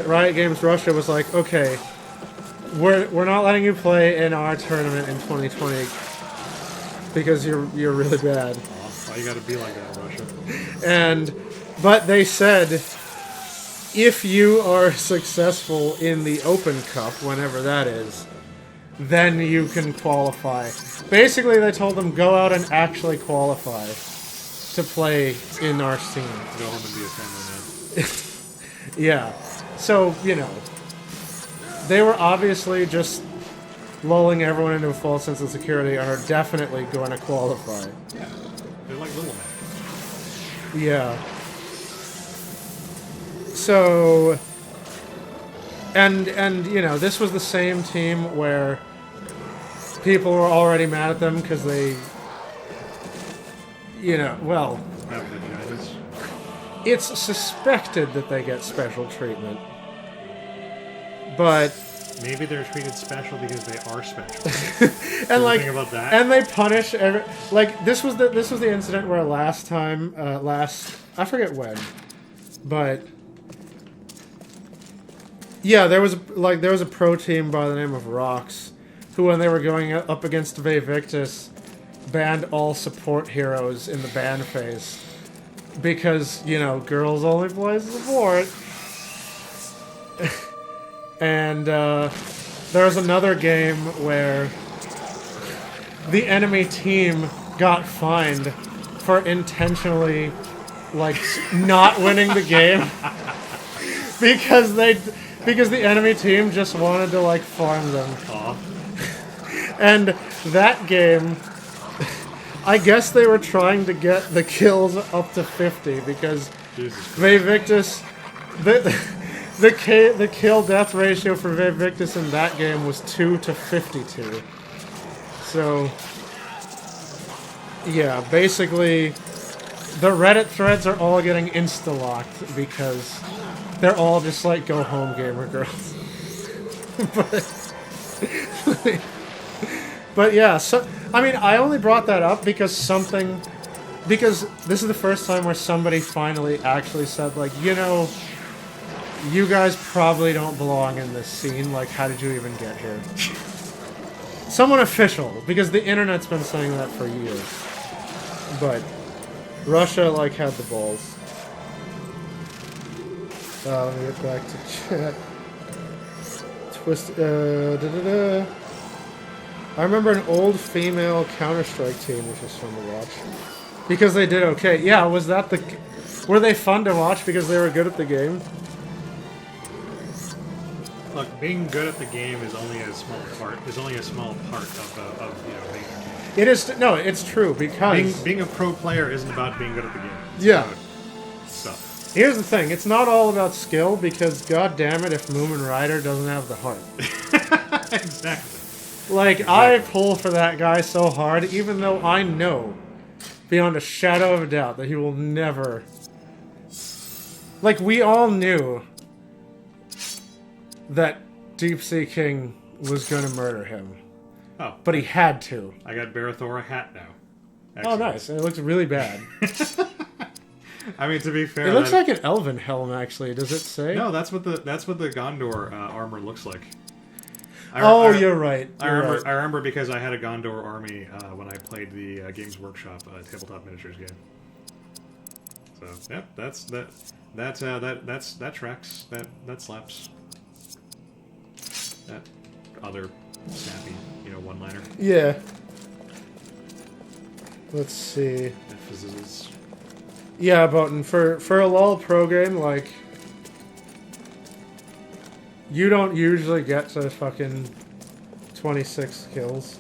Riot Games Russia was like, okay, we're not letting you play in our tournament in 2020 because you're really bad. Why you gotta be like that, Russia? But they said, if you are successful in the Open Cup, whenever that is, then you can qualify. Basically, they told them, go out and actually qualify to play in our scene. Go home and be a family man. Yeah. So, they were obviously just lulling everyone into a false sense of security and are definitely going to qualify. Yeah. They're like little men. Yeah. So, and this was the same team where people were already mad at them because they, well, Have vaginas. it's suspected that they get special treatment. But maybe they're treated special because they are special. and think about that? and they punish this was the incident where last time I forget when, but Yeah, there was a pro team by the name of Rocks, who when they were going up against Vevictus, banned all support heroes in the ban phase because girls only play support. And there was another game where the enemy team got fined for intentionally not winning the game because the enemy team just wanted to farm them. Aw. And that game, I guess they were trying to get the kills up to 50 because Vevictus, the kill death ratio for Vevictus in that game was 2 to 52. So yeah, basically the Reddit threads are all getting insta-locked because they're all just go home gamer girls. But yeah, so I mean, I only brought that up because this is the first time where somebody finally actually said you guys probably don't belong in this scene. How did you even get here? Someone official, because the internet's been saying that for years. But Russia had the balls. Let me get back to chat. I remember an old female Counter-Strike team, which was fun to watch. Because they did okay. Yeah, were they fun to watch because they were good at the game? Look, being good at the game is only a small part of being a It is no, it's true because being a pro player isn't about being good at the game. It's yeah. about stuff. Here's the thing: it's not all about skill because, god damn it, if Moomin Rider doesn't have the heart. Exactly. I pull for that guy so hard, even though I know, beyond a shadow of a doubt, that he will never. We all knew that Deep Sea King was going to murder him. Oh. But he had to. I got Barathor a hat now. Oh, Excellent. nice. And it looks really bad. I mean, to be fair, it looks like an elven helm, actually. Does it say? No, that's what the Gondor armor looks like. You're right. I remember because I had a Gondor army when I played the Games Workshop tabletop miniatures game. So yep, that tracks. That slaps. That other snappy, one-liner. Yeah. Let's see. Yeah, but for a LoL pro game, you don't usually get to fucking 26 kills.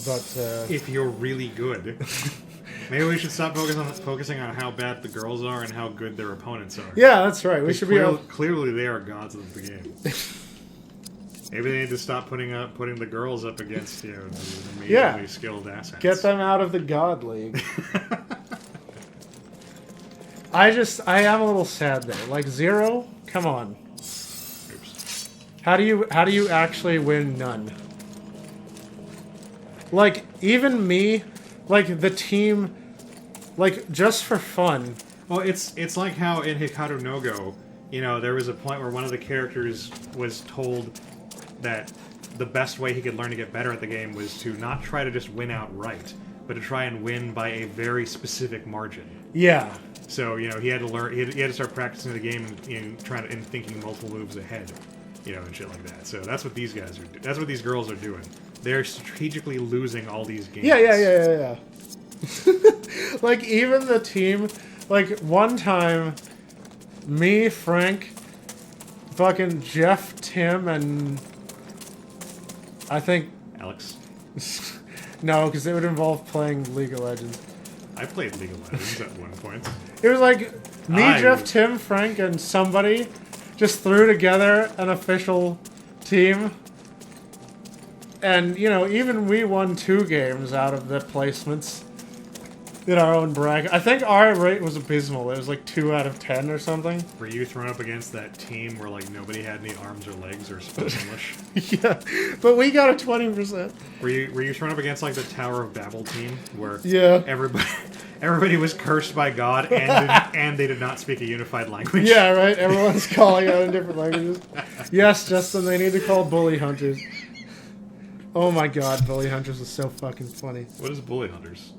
But if you're really good. Maybe we should stop focusing on how bad the girls are and how good their opponents are. Yeah, that's right. We should clearly they are gods of the game. Maybe they need to stop putting the girls up against the amazingly skilled assets. Get them out of the God League. I am a little sad there. Zero, come on. Oops. How do you actually win none? Even me, the team, just for fun. Well, it's like how in Hikaru no Go, there was a point where one of the characters was told that the best way he could learn to get better at the game was to not try to just win outright, but to try and win by a very specific margin. Yeah. So he had to learn. He had to start practicing the game and thinking multiple moves ahead, and shit like that. So that's what these guys are. That's what these girls are doing. They're strategically losing all these games. Yeah. Even the team, one time, me, Frank, fucking Jeff, Tim, and I think Alex. No, because it would involve playing League of Legends. I played League of Legends at one point. It was me, Jeff, Tim, Frank, and somebody just threw together an official team. And, even we won 2 games out of the placements in our own bracket. I think our rate was abysmal. It was 2 out of 10 or something. Were you thrown up against that team where nobody had any arms or legs or spoke English? Yeah, but we got a 20%. Were you thrown up against the Tower of Babel team where everybody was cursed by God, and they did not speak a unified language. Yeah, right? Everyone's calling out in different languages. Yes, Justin, they need to call bully hunters. Oh my god, bully hunters is so fucking funny. What is bully hunters?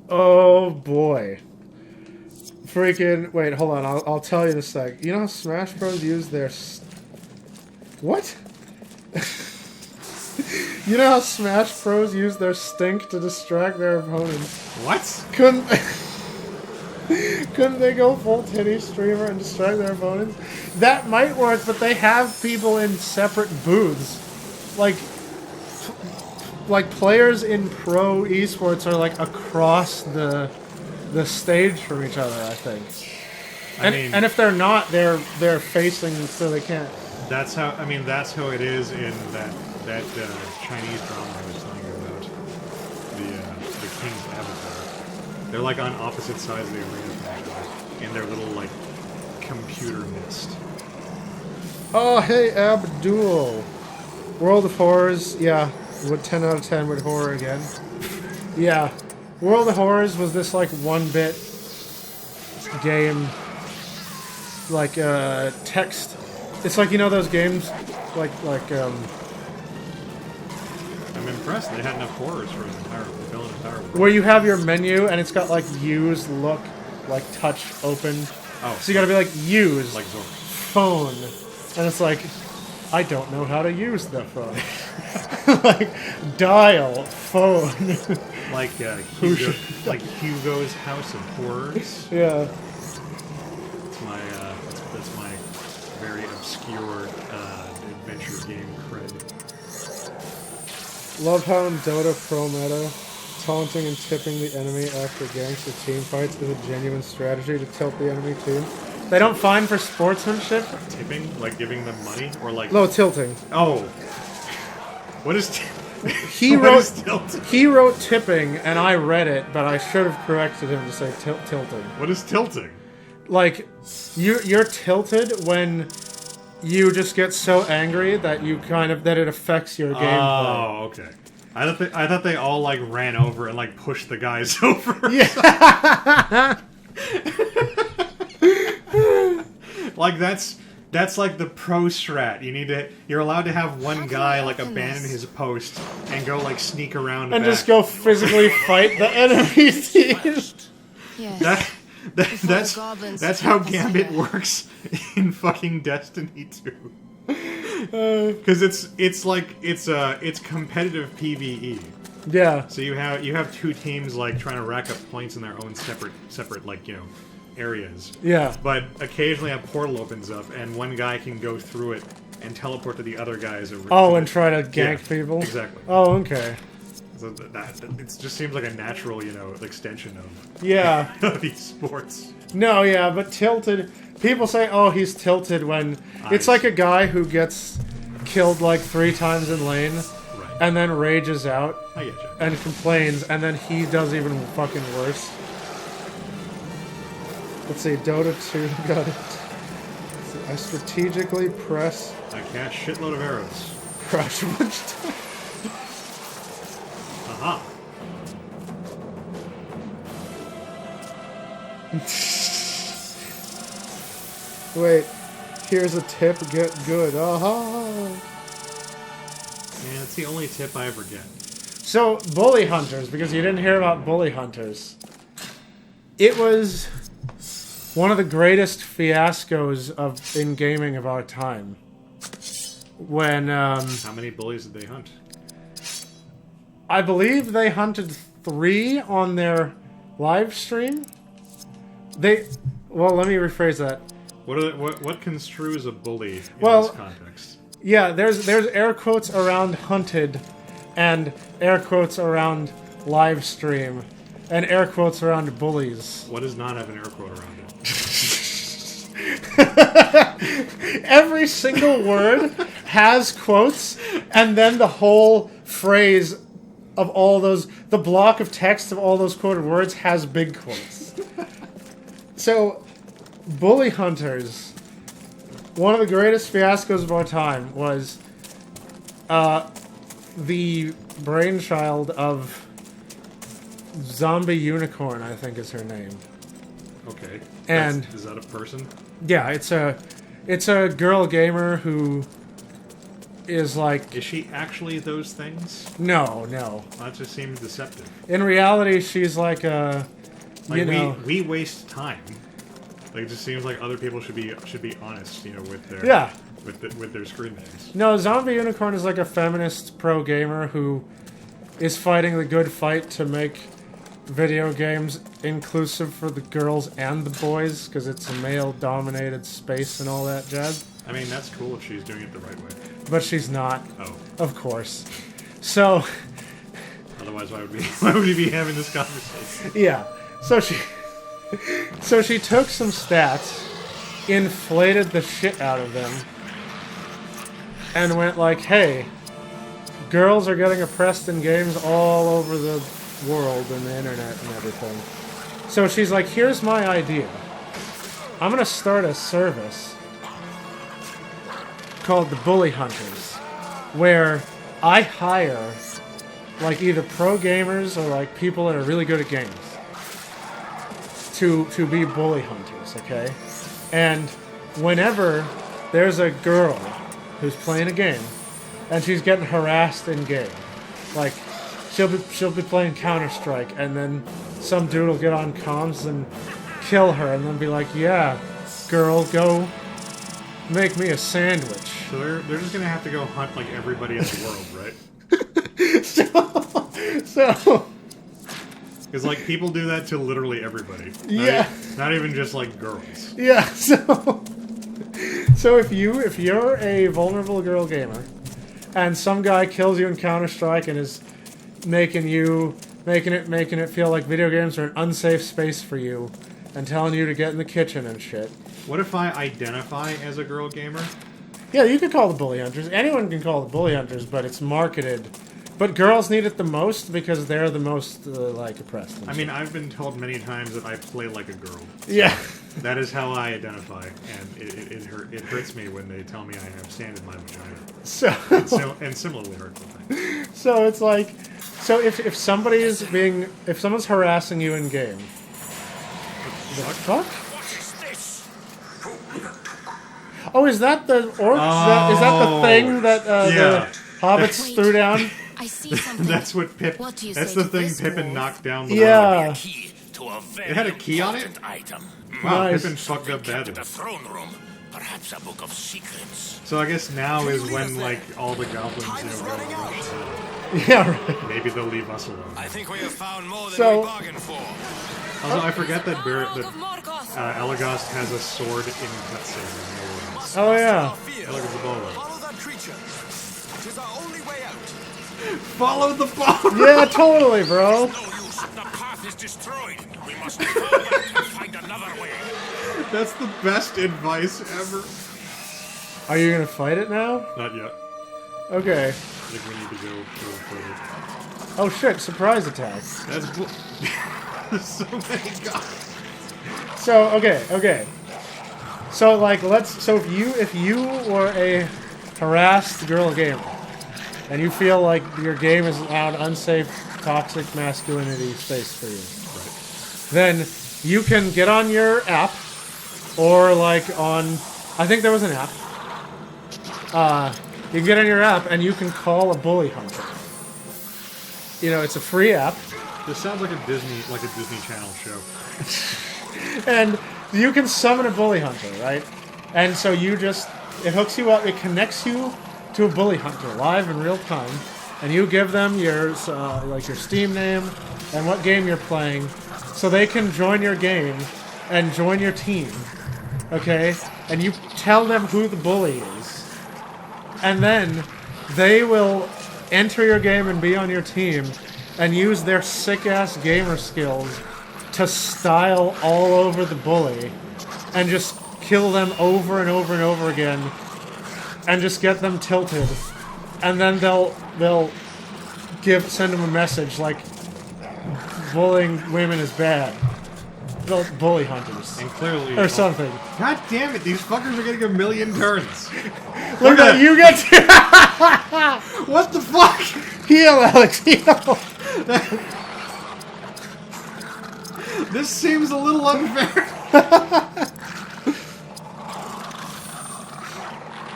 Oh boy. Freaking... Wait, hold on. I'll tell you in a sec. You know how Smash Bros. Use their... What? You know how Smash Bros. Use their stink to distract their opponents? What? Couldn't they go full titty streamer and distract their opponents? That might work, but they have people in separate booths. Like players in pro esports are like across the stage from each other, I think. And if they're not, they're facing so they can't. That's how it is in that Chinese drama I was telling you about. The King's Avatar. They're like on opposite sides of the arena from each other in their little like computer mist. Oh hey Abdul. World of Horrors, yeah. What 10 out of 10 with horror again? Yeah. World of Horrors was this like 1-bit game, like text. It's like, you know those games like I'm impressed they had enough horrors for an entire where you have your menu and it's got like use, look, like touch, open. Oh. So you gotta be like use, like Zork. phone. And it's like, I don't know how to use the phone. Like, dial, phone. Like Hugo's House of Horrors. Yeah. That's my very obscure adventure game cred. Love how in Dota Pro Meta, taunting and tipping the enemy after gangster team fights is a genuine strategy to tilt the enemy team. They don't find for sportsmanship? Tipping? Like giving them money? Or like... No, tilting. Oh. What is... He what wrote is tilting? He wrote tipping, and I read it, but I should have corrected him to say tilting. What is tilting? Like, you're tilted when you just get so angry that that it affects your gameplay. Oh, okay. I thought they all like ran over and like pushed the guys over. Yeah. Like that's like the pro strat. You're allowed to have one guy like abandon his post and go like sneak around and back. just go physically fight the enemy team. Yes. That's how Gambit works in fucking Destiny 2. Because it's competitive PvE. Yeah. So you have two teams like trying to rack up points in their own separate like areas. Yeah. But occasionally a portal opens up and one guy can go through it and teleport to the other guys. And try to gank people. Exactly. Oh, okay. So it just seems like a natural extension of of esports. No, yeah, but tilted. People say, "Oh, he's tilted" when it's like a guy who gets killed like 3 times in lane, Right. and then rages out I get you. and complains, and then he does even fucking worse. Let's see, Dota 2 got it. Let's see, I strategically press I cast shitload of arrows. crouch punch. Aha. Wait, here's a tip. Get good. Aha. Yeah, it's the only tip I ever get. So, bully hunters, because you didn't hear about bully hunters. It was one of the greatest fiascos in gaming of our time. When, How many bullies did they hunt? I believe they hunted 3 on their live stream. Well, let me rephrase that. What construes a bully in Well, this context? Yeah, there's air quotes around hunted, and air quotes around live stream, and air quotes around bullies. What does not have an air quote around it? Every single word has quotes, and then the whole phrase of all those, the block of text of all those quoted words has big quotes. So, bully hunters, one of the greatest fiascos of our time was the brainchild of Zombie Unicorn, I think is her name. Okay. And is that a person? Yeah, it's a girl gamer who is like... Is she actually those things? No. That just seems deceptive. In reality, she's like a... we waste time. Like, it just seems like other people should be honest, with their... Yeah. With their screen names. No, Zombie Unicorn is like a feminist pro gamer who is fighting the good fight to make video games inclusive for the girls and the boys, because it's a male-dominated space and all that jazz. I mean, that's cool if she's doing it the right way. But she's not. Oh. Of course. So... Otherwise, why would we be having this conversation? Yeah. So she took some stats, inflated the shit out of them, and went like, hey, girls are getting oppressed in games all over the world and the internet and everything. So she's like, here's my idea. I'm going to start a service called the Bully Hunters, where I hire like either pro gamers or like people that are really good at games to be bully hunters, okay? And whenever there's a girl who's playing a game and she's getting harassed in game, like she'll be playing Counter-Strike and then some dude will get on comms and kill her and then be like, yeah, girl, go make me a sandwich. So they're just gonna have to go hunt like everybody in the world, right? So because like people do that to literally everybody. Yeah. Not even just like girls. Yeah, so if you're a vulnerable girl gamer and some guy kills you in Counter-Strike and is making it feel like video games are an unsafe space for you and telling you to get in the kitchen and shit. What if I identify as a girl gamer? Yeah, you can call the bully hunters. Anyone can call the bully hunters, but it's marketed. But girls need it the most because they're the most oppressed. I mean, I've been told many times that I play like a girl. Yeah. That is how I identify, and it hurts me when they tell me I have sand in my vagina. And similarly hurtful things. So it's like, if someone's harassing you in game, the fuck? Oh, is that the orc? Is that the thing that the hobbits threw down? I see something. That's what Pip. What do you That's say the to thing this, Pippin dwarf? knocked down. The Yeah. Key to a very It had a key on it? important item. Wow, Nice. Pippin fucked up Kept in badly. the throne room. Perhaps a book of secrets. So I guess now is when like all the goblins, Time is running out. Yeah, right. maybe they'll leave us alone. I think we have found more than So- we bargained for. Also, I forget that Balrog of Morgoth. Elagast has a sword in cutscene. Oh yeah. Look at the bow. Follow that creature. It is our only way out. Follow the bow. Yeah, totally, bro. No use. The path is destroyed. We must go back and find another way. That's the best advice ever. Are you gonna fight it now? Not yet. Okay. I think we need to go further. Oh shit! Surprise attack. That's There's so many guys. So okay. So like if you were a harassed girl gamer and you feel like your game is now an unsafe, toxic masculinity space for you, then you can get on your app or like on, I think there was an app. You can get on your app and you can call a bully hunter. It's a free app. This sounds like a Disney Channel show. And you can summon a bully hunter, right? And so it hooks you up, it connects you to a bully hunter live in real time, and you give them your Steam name and what game you're playing, so they can join your game and join your team, okay? And you tell them who the bully is, and then they will enter your game and be on your team and use their sick-ass gamer skills to style all over the bully and just kill them over and over and over again and just get them tilted. And then they'll send them a message like, bullying women is bad. They'll bully hunters. And clearly... Or something. God damn it, these fuckers are getting a million turns. Look at you get to... What the fuck? Heal, Alex, heal! This seems a little unfair.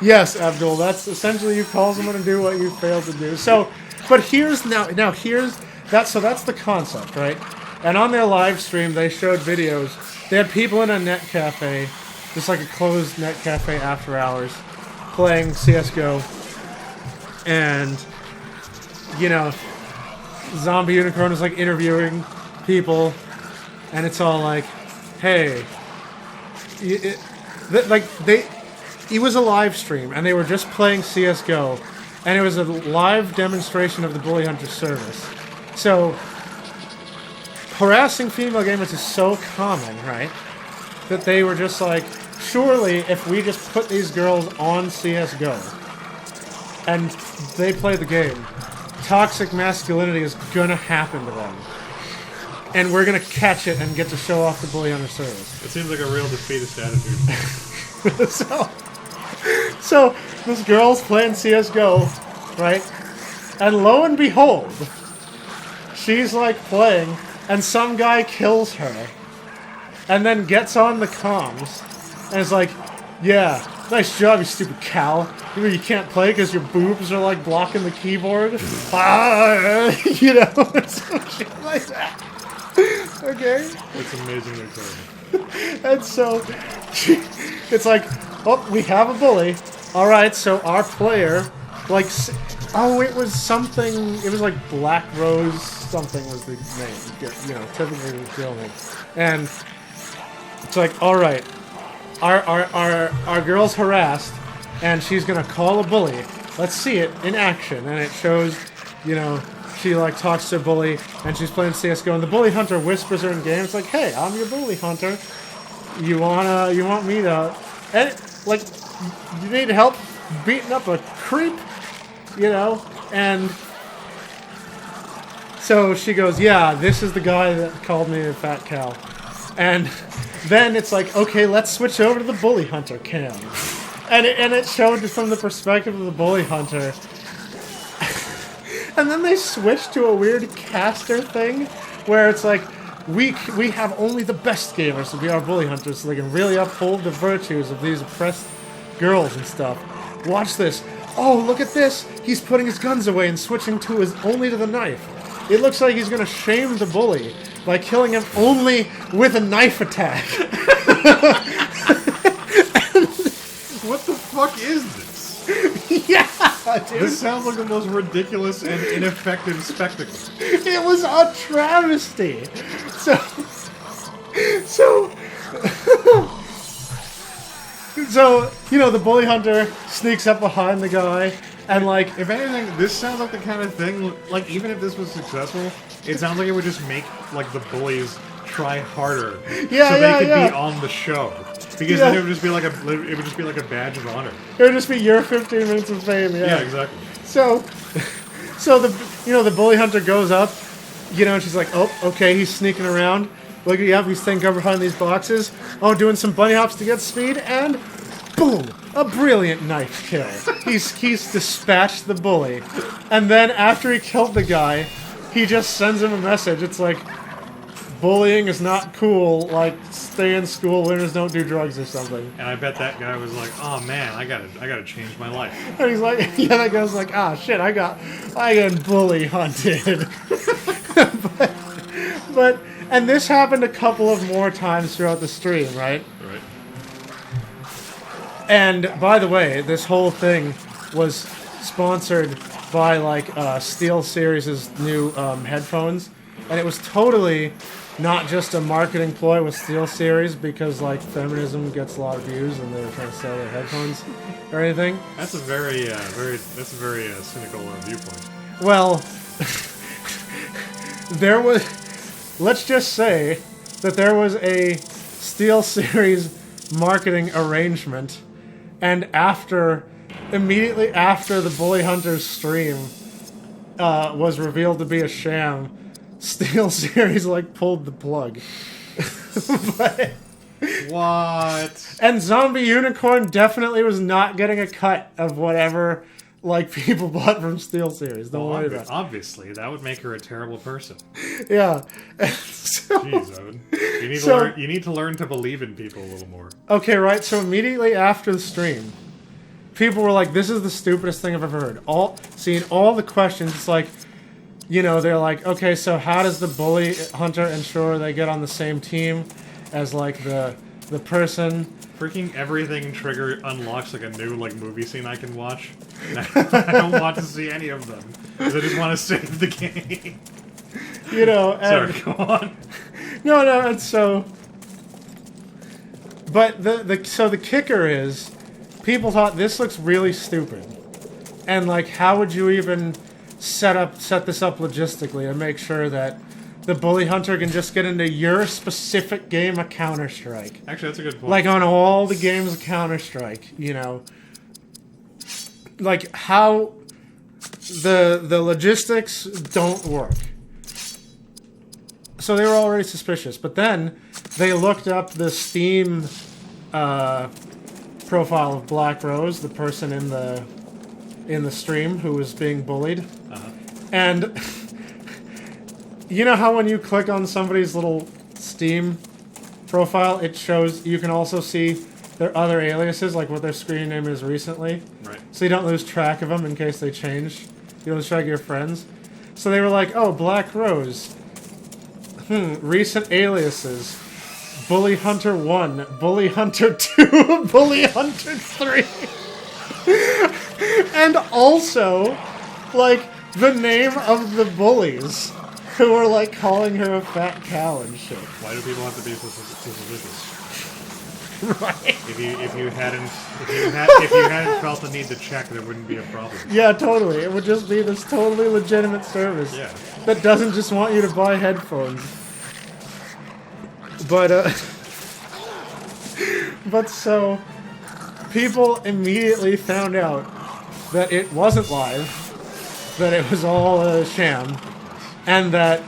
Yes, Abdul, that's essentially you call someone to do what you failed to do. So, but here's that's the concept, right? And on their live stream, they showed videos. They had people in a net cafe, just like a closed net cafe after hours, playing CS:GO, and Zombie Unicorn was like interviewing people, and it's all like, hey, it was a live stream, and they were just playing CS:GO, and it was a live demonstration of the Bully Hunter service. So, harassing female gamers is so common, right? That they were just like, surely if we just put these girls on CS:GO, and they play the game, toxic masculinity is gonna happen to them. And we're gonna catch it and get to show off the Bully Hunter service. It seems like a real defeatist attitude. So this girl's playing CS:GO, right? And lo and behold, she's like playing, and some guy kills her, and then gets on the comms, and is like, "Yeah, nice job, you stupid cow. You can't play because your boobs are like blocking the keyboard." Some shit like that. Okay. It's amazingly clever. And so, it's like, oh, we have a bully. Alright, so our player, it was something, it was like Black Rose something was the name, typically the real name. And it's like, alright, our girl's harassed, and she's gonna call a bully. Let's see it in action. And it shows, she talks to a bully, and she's playing CS:GO, and the Bully Hunter whispers her in game. It's like, hey, I'm your Bully Hunter. You want me to, and you need help beating up a creep, and so she goes, yeah, this is the guy that called me a fat cow. And then it's like, okay, let's switch over to the Bully Hunter cam. And it showed from the perspective of the Bully Hunter. And then they switched to a weird caster thing where it's like, we have only the best gamers to be our Bully Hunters so they can really uphold the virtues of these oppressed girls and stuff. Watch this. Oh, look at this. He's putting his guns away and switching only to the knife. It looks like he's going to shame the bully by killing him only with a knife attack. What the fuck is this? Yeah, dude. This sounds like the most ridiculous and ineffective spectacle. It was a travesty. So, the Bully Hunter sneaks up behind the guy, and if anything, this sounds like the kind of thing, even if this was successful, it sounds like it would just make, the bullies try harder. Yeah, so they could yeah. be on the show. Because then it would just be like a badge of honor. It would just be your 15 minutes of fame, yeah. Yeah, exactly. So the Bully Hunter goes up, and she's like, oh, okay, he's sneaking around. Look, he's staying covered behind these boxes. Oh, doing some bunny hops to get speed, and boom! A brilliant knife kill. He's dispatched the bully. And then after he killed the guy, he just sends him a message. It's like, bullying is not cool, stay in school, winners don't do drugs or something. And I bet that guy was like, oh man, I gotta change my life. And he's like, that guy's like, ah shit, I got bully hunted. but and this happened a couple of more times throughout the stream, right? Right. And by the way, this whole thing was sponsored by SteelSeries' new headphones, and it was totally not just a marketing ploy with SteelSeries because feminism gets a lot of views and they were trying to sell their headphones or anything. That's a very cynical viewpoint. Well, let's just say that there was a SteelSeries marketing arrangement, and immediately after the Bully Hunters stream was revealed to be a sham, SteelSeries pulled the plug. What? And Zombie Unicorn definitely was not getting a cut of whatever like people bought from SteelSeries. Don't worry about it. Obviously, that would make her a terrible person. Yeah. So, Jeez, Evan. You need to learn to believe in people a little more. okay, right. So immediately after the stream, people were like, "This is the stupidest thing I've ever heard." Seeing all the questions, it's like, they're like, "Okay, so how does the bully hunter ensure they get on the same team as like the person?" Freaking everything trigger unlocks like a new movie scene I can watch. I don't want to see any of them because I just want to save the game. And, Sorry, go on. No, and so, but the kicker is, people thought this looks really stupid, and like, how would you even set this up logistically and make sure that the bully hunter can just get into your specific game of Counter-Strike? Actually, that's a good point. Like on all the games of Counter-Strike, like how the logistics don't work. So they were already suspicious, but then they looked up the Steam profile of Black Rose, the person in the stream who was being bullied, and you know how when you click on somebody's little Steam profile, it shows you can also see their other aliases, like what their screen name is recently. Right. So you don't lose track of them in case they change. You don't lose track of your friends. So they were like, "Oh, Black Rose. Recent aliases. Bully Hunter 1, Bully Hunter 2, Bully Hunter 3. And also, like, the name of the bullies who were, like, calling her a fat cow and shit. Why do people have to be so suspicious? Right. If you hadn't felt the need to check, there wouldn't be a problem. Yeah, totally. It would just be this totally legitimate service that doesn't just want you to buy headphones. But so people immediately found out that it wasn't live, that it was all a sham, and that,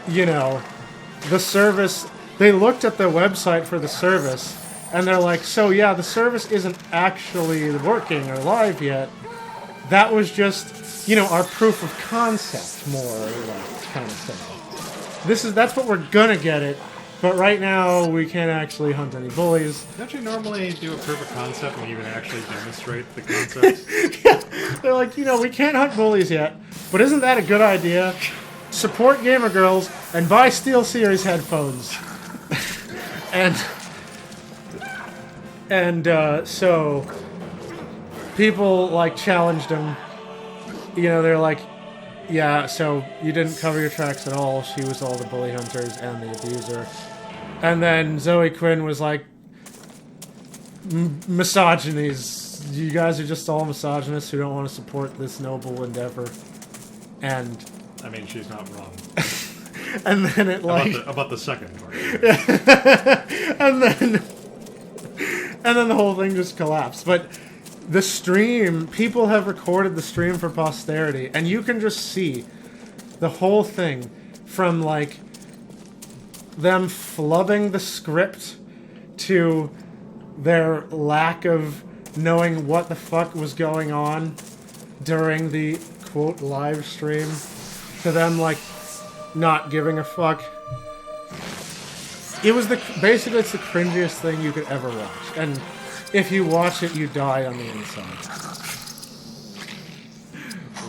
the service, they looked at the website for the service, and they're like, so yeah, the service isn't actually working or live yet. That was just, our proof of concept, more or less, kind of thing. That's what we're gonna get it. But right now, we can't actually hunt any bullies. Don't you normally do a proof of concept when you can actually demonstrate the concept? Yeah, they're like, we can't hunt bullies yet, but isn't that a good idea? Support Gamer Girls and buy SteelSeries headphones. So people like challenged him. They're like, yeah, so you didn't cover your tracks at all. She was all the bully hunters and the abuser. And then Zoe Quinn was like, misogynies. You guys are just all misogynists who don't want to support this noble endeavor. And I mean, she's not wrong. And then it about the second part. and then the whole thing just collapsed. But the stream, people have recorded the stream for posterity, and you can just see the whole thing from like them flubbing the script to their lack of knowing what the fuck was going on during the quote live stream to them like not giving a fuck. It was basically it's the cringiest thing you could ever watch, and if you watch it, you die on the inside.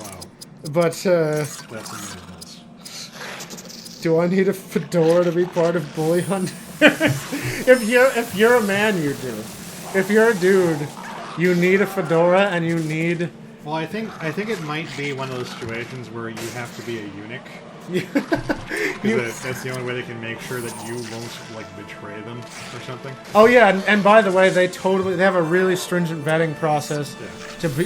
Wow. But That's amazing. do I need a fedora to be part of Bully Hunter? If you're a man, you do. If you're a dude, you need a fedora and you need. Well, I think it might be one of those situations where you have to be a eunuch. Because that's the only way they can make sure that you won't betray them or something. Oh yeah, and by the way, they have a really stringent vetting process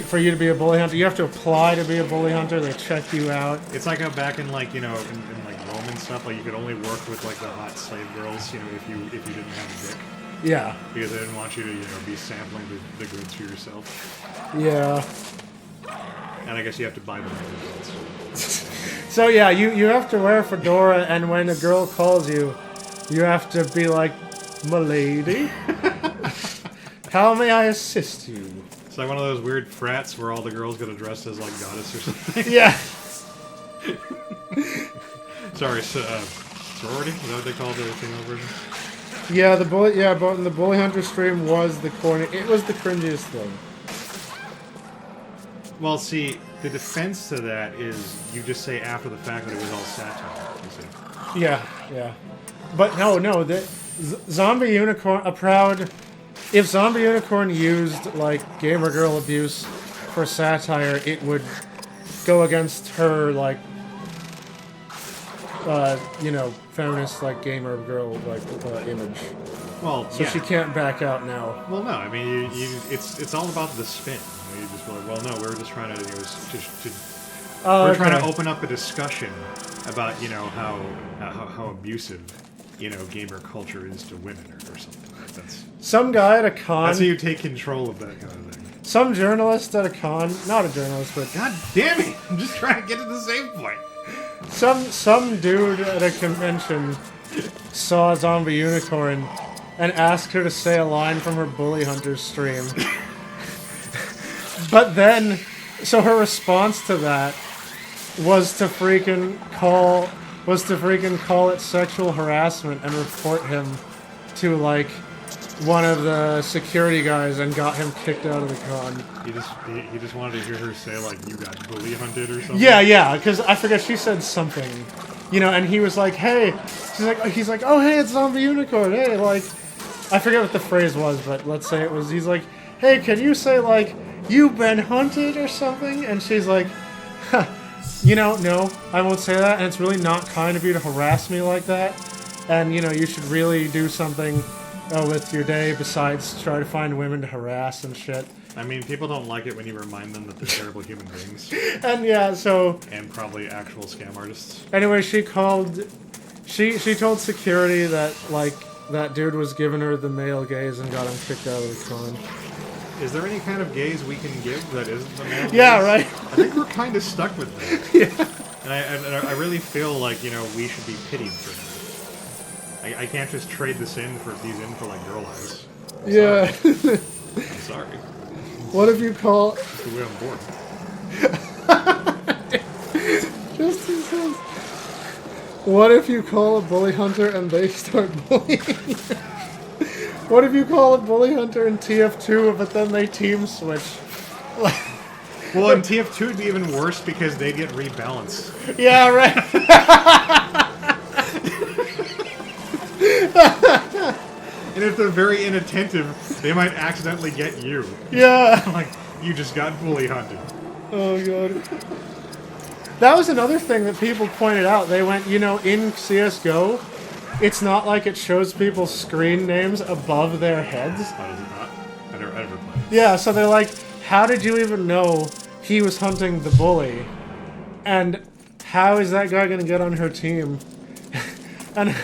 for you to be a bully hunter. You have to apply to be a bully hunter. They check you out. It's like back in in Roman stuff, you could only work with the hot slave girls, if you didn't have a dick. Yeah. Because they didn't want you to be sampling the goods for yourself. Yeah. And I guess you have to buy them goods. So yeah, you have to wear a fedora, and when a girl calls you, you have to be like, "My lady, how may I assist you?" It's like one of those weird frats where all the girls get dressed as like goddess or something. Yeah. Sorry, sorority? Is that what they call the female version? Yeah, the Bully Hunter stream was the corny. It was the cringiest thing. Well, see, the defense to that is you just say after the fact that it was all satire. You see. Yeah. But no, Zombie Unicorn, if Zombie Unicorn used, like, gamer girl abuse for satire, it would go against her, like, feminist, like, gamer girl, like, image. Well, So she can't back out now. Well, no, I mean, it's all about the spin. You just be like, well, no, we were just trying to, we're trying to open up a discussion about, how abusive, gamer culture is to women or something. That's some guy at a con. That's how you take control of that kind of thing. Some journalist at a con, not a journalist, but God damn it! I'm just trying to get to the same point. Some dude at a convention saw a Zombie Unicorn and asked her to say a line from her Bully Hunter stream. But then, so her response to that was to freaking call it sexual harassment and report him to, like, one of the security guys and got him kicked out of the con. He just wanted to hear her say, like, you got bully hunted or something? Yeah, because I forget, she said something. And he was like, hey, he's like, oh, hey, it's Zombie Unicorn, hey, like, I forget what the phrase was, but let's say it was, he's like, hey, can you say, like, you've been hunted or something? And she's like, huh, no, I won't say that, and it's really not kind of you to harass me like that, and, you should really do something with your day besides try to find women to harass and shit. I mean, people don't like it when you remind them that they're terrible human beings. And yeah, so... And probably actual scam artists. Anyway, she told security that, like, that dude was giving her the male gaze and got him kicked out of the con. Is there any kind of gaze we can give that isn't the male gaze? Yeah, right. I think we're kind of stuck with that. Yeah. And I really feel like, we should be pitied for that. I can't just trade these in for like girl eyes. I'm sorry. What if you call... That's the way I'm born. Justin says... What if you call a bully hunter and they start bullying you? What if you call a bully hunter in TF2 but then they team switch? Well, in TF2 it'd be even worse because they get rebalanced. Yeah, right. And if they're very inattentive, they might accidentally get you. Yeah. Like, you just got bully hunted. Oh, God. That was another thing that people pointed out. They went, in CSGO, it's not like it shows people's screen names above their heads. How does it not? I never played. Yeah, so they're like, how did you even know he was hunting the bully? And how is that guy going to get on her team? And...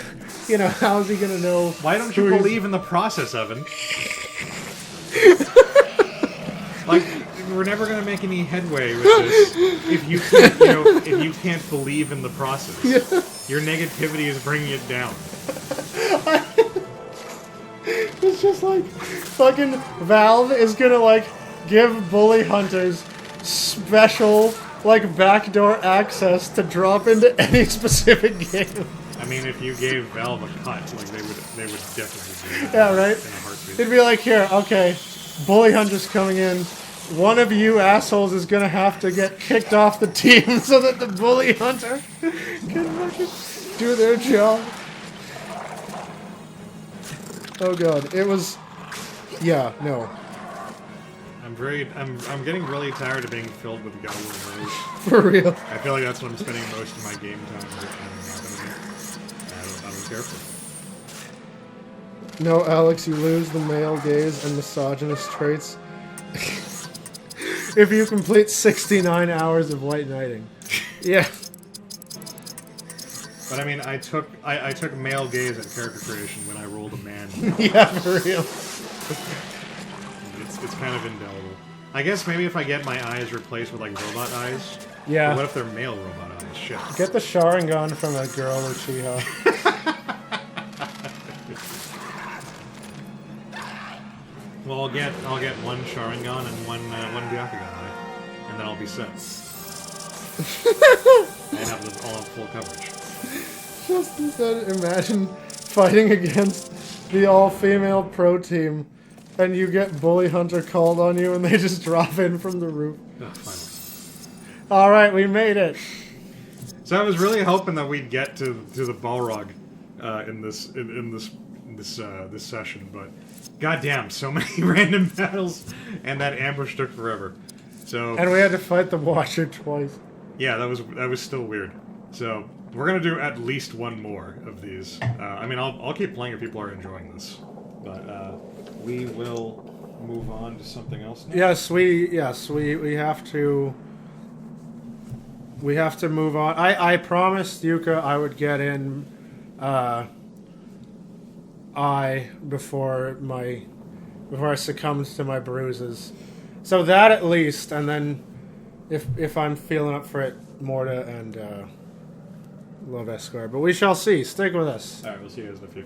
how is he gonna know? Why don't you believe in the process, Evan? Like, we're never gonna make any headway with this if you can't, if you can't believe in the process. Yeah. Your negativity is bringing it down. It's just like fucking Valve is gonna like give bully hunters special like backdoor access to drop into any specific game. I mean, if you gave Valve a cut, like they would definitely do that. Yeah, right. In a heartbeat. It'd be like, here, okay, bully hunters coming in. One of you assholes is gonna have to get kicked off the team so that the bully hunter can fucking do their job. Oh god, it was. Yeah, no. I'm getting really tired of being filled with goblin rage. For real. I feel like that's what I'm spending most of my game time with. I don't care for it. No, Alex, you lose the male gaze and misogynist traits if you complete 69 hours of white knighting. Yeah. But I mean, I took male gaze at character creation when I rolled a man. Yeah, for real. It's kind of indelible. I guess maybe if I get my eyes replaced with like robot eyes. Yeah. But what if they're male robot eyes? Shit. Get the Sharingan from a girl Uchiha. Well, I'll get one Sharingan and one Byakugan eye, and then I'll be set. I'll have all full coverage. Just instead, imagine fighting against the all-female pro team, and you get Bully Hunter called on you, and they just drop in from the roof. Oh, finally. All right, we made it. So I was really hoping that we'd get to the Balrog in this session, but goddamn, so many random battles, and that ambush took forever. So And we had to fight the Watcher twice. yeah, that was still weird. So we're gonna do at least one more of these. I mean, I'll keep playing if people are enjoying this, but we will move on to something else now. Yes, we have to. We have to move on. I promised Yuka I would get in before I succumbed to my bruises. So that at least, and then if I'm feeling up for it, Morta and Love Escort. But we shall see. Stick with us. Alright, we'll see you guys in a few.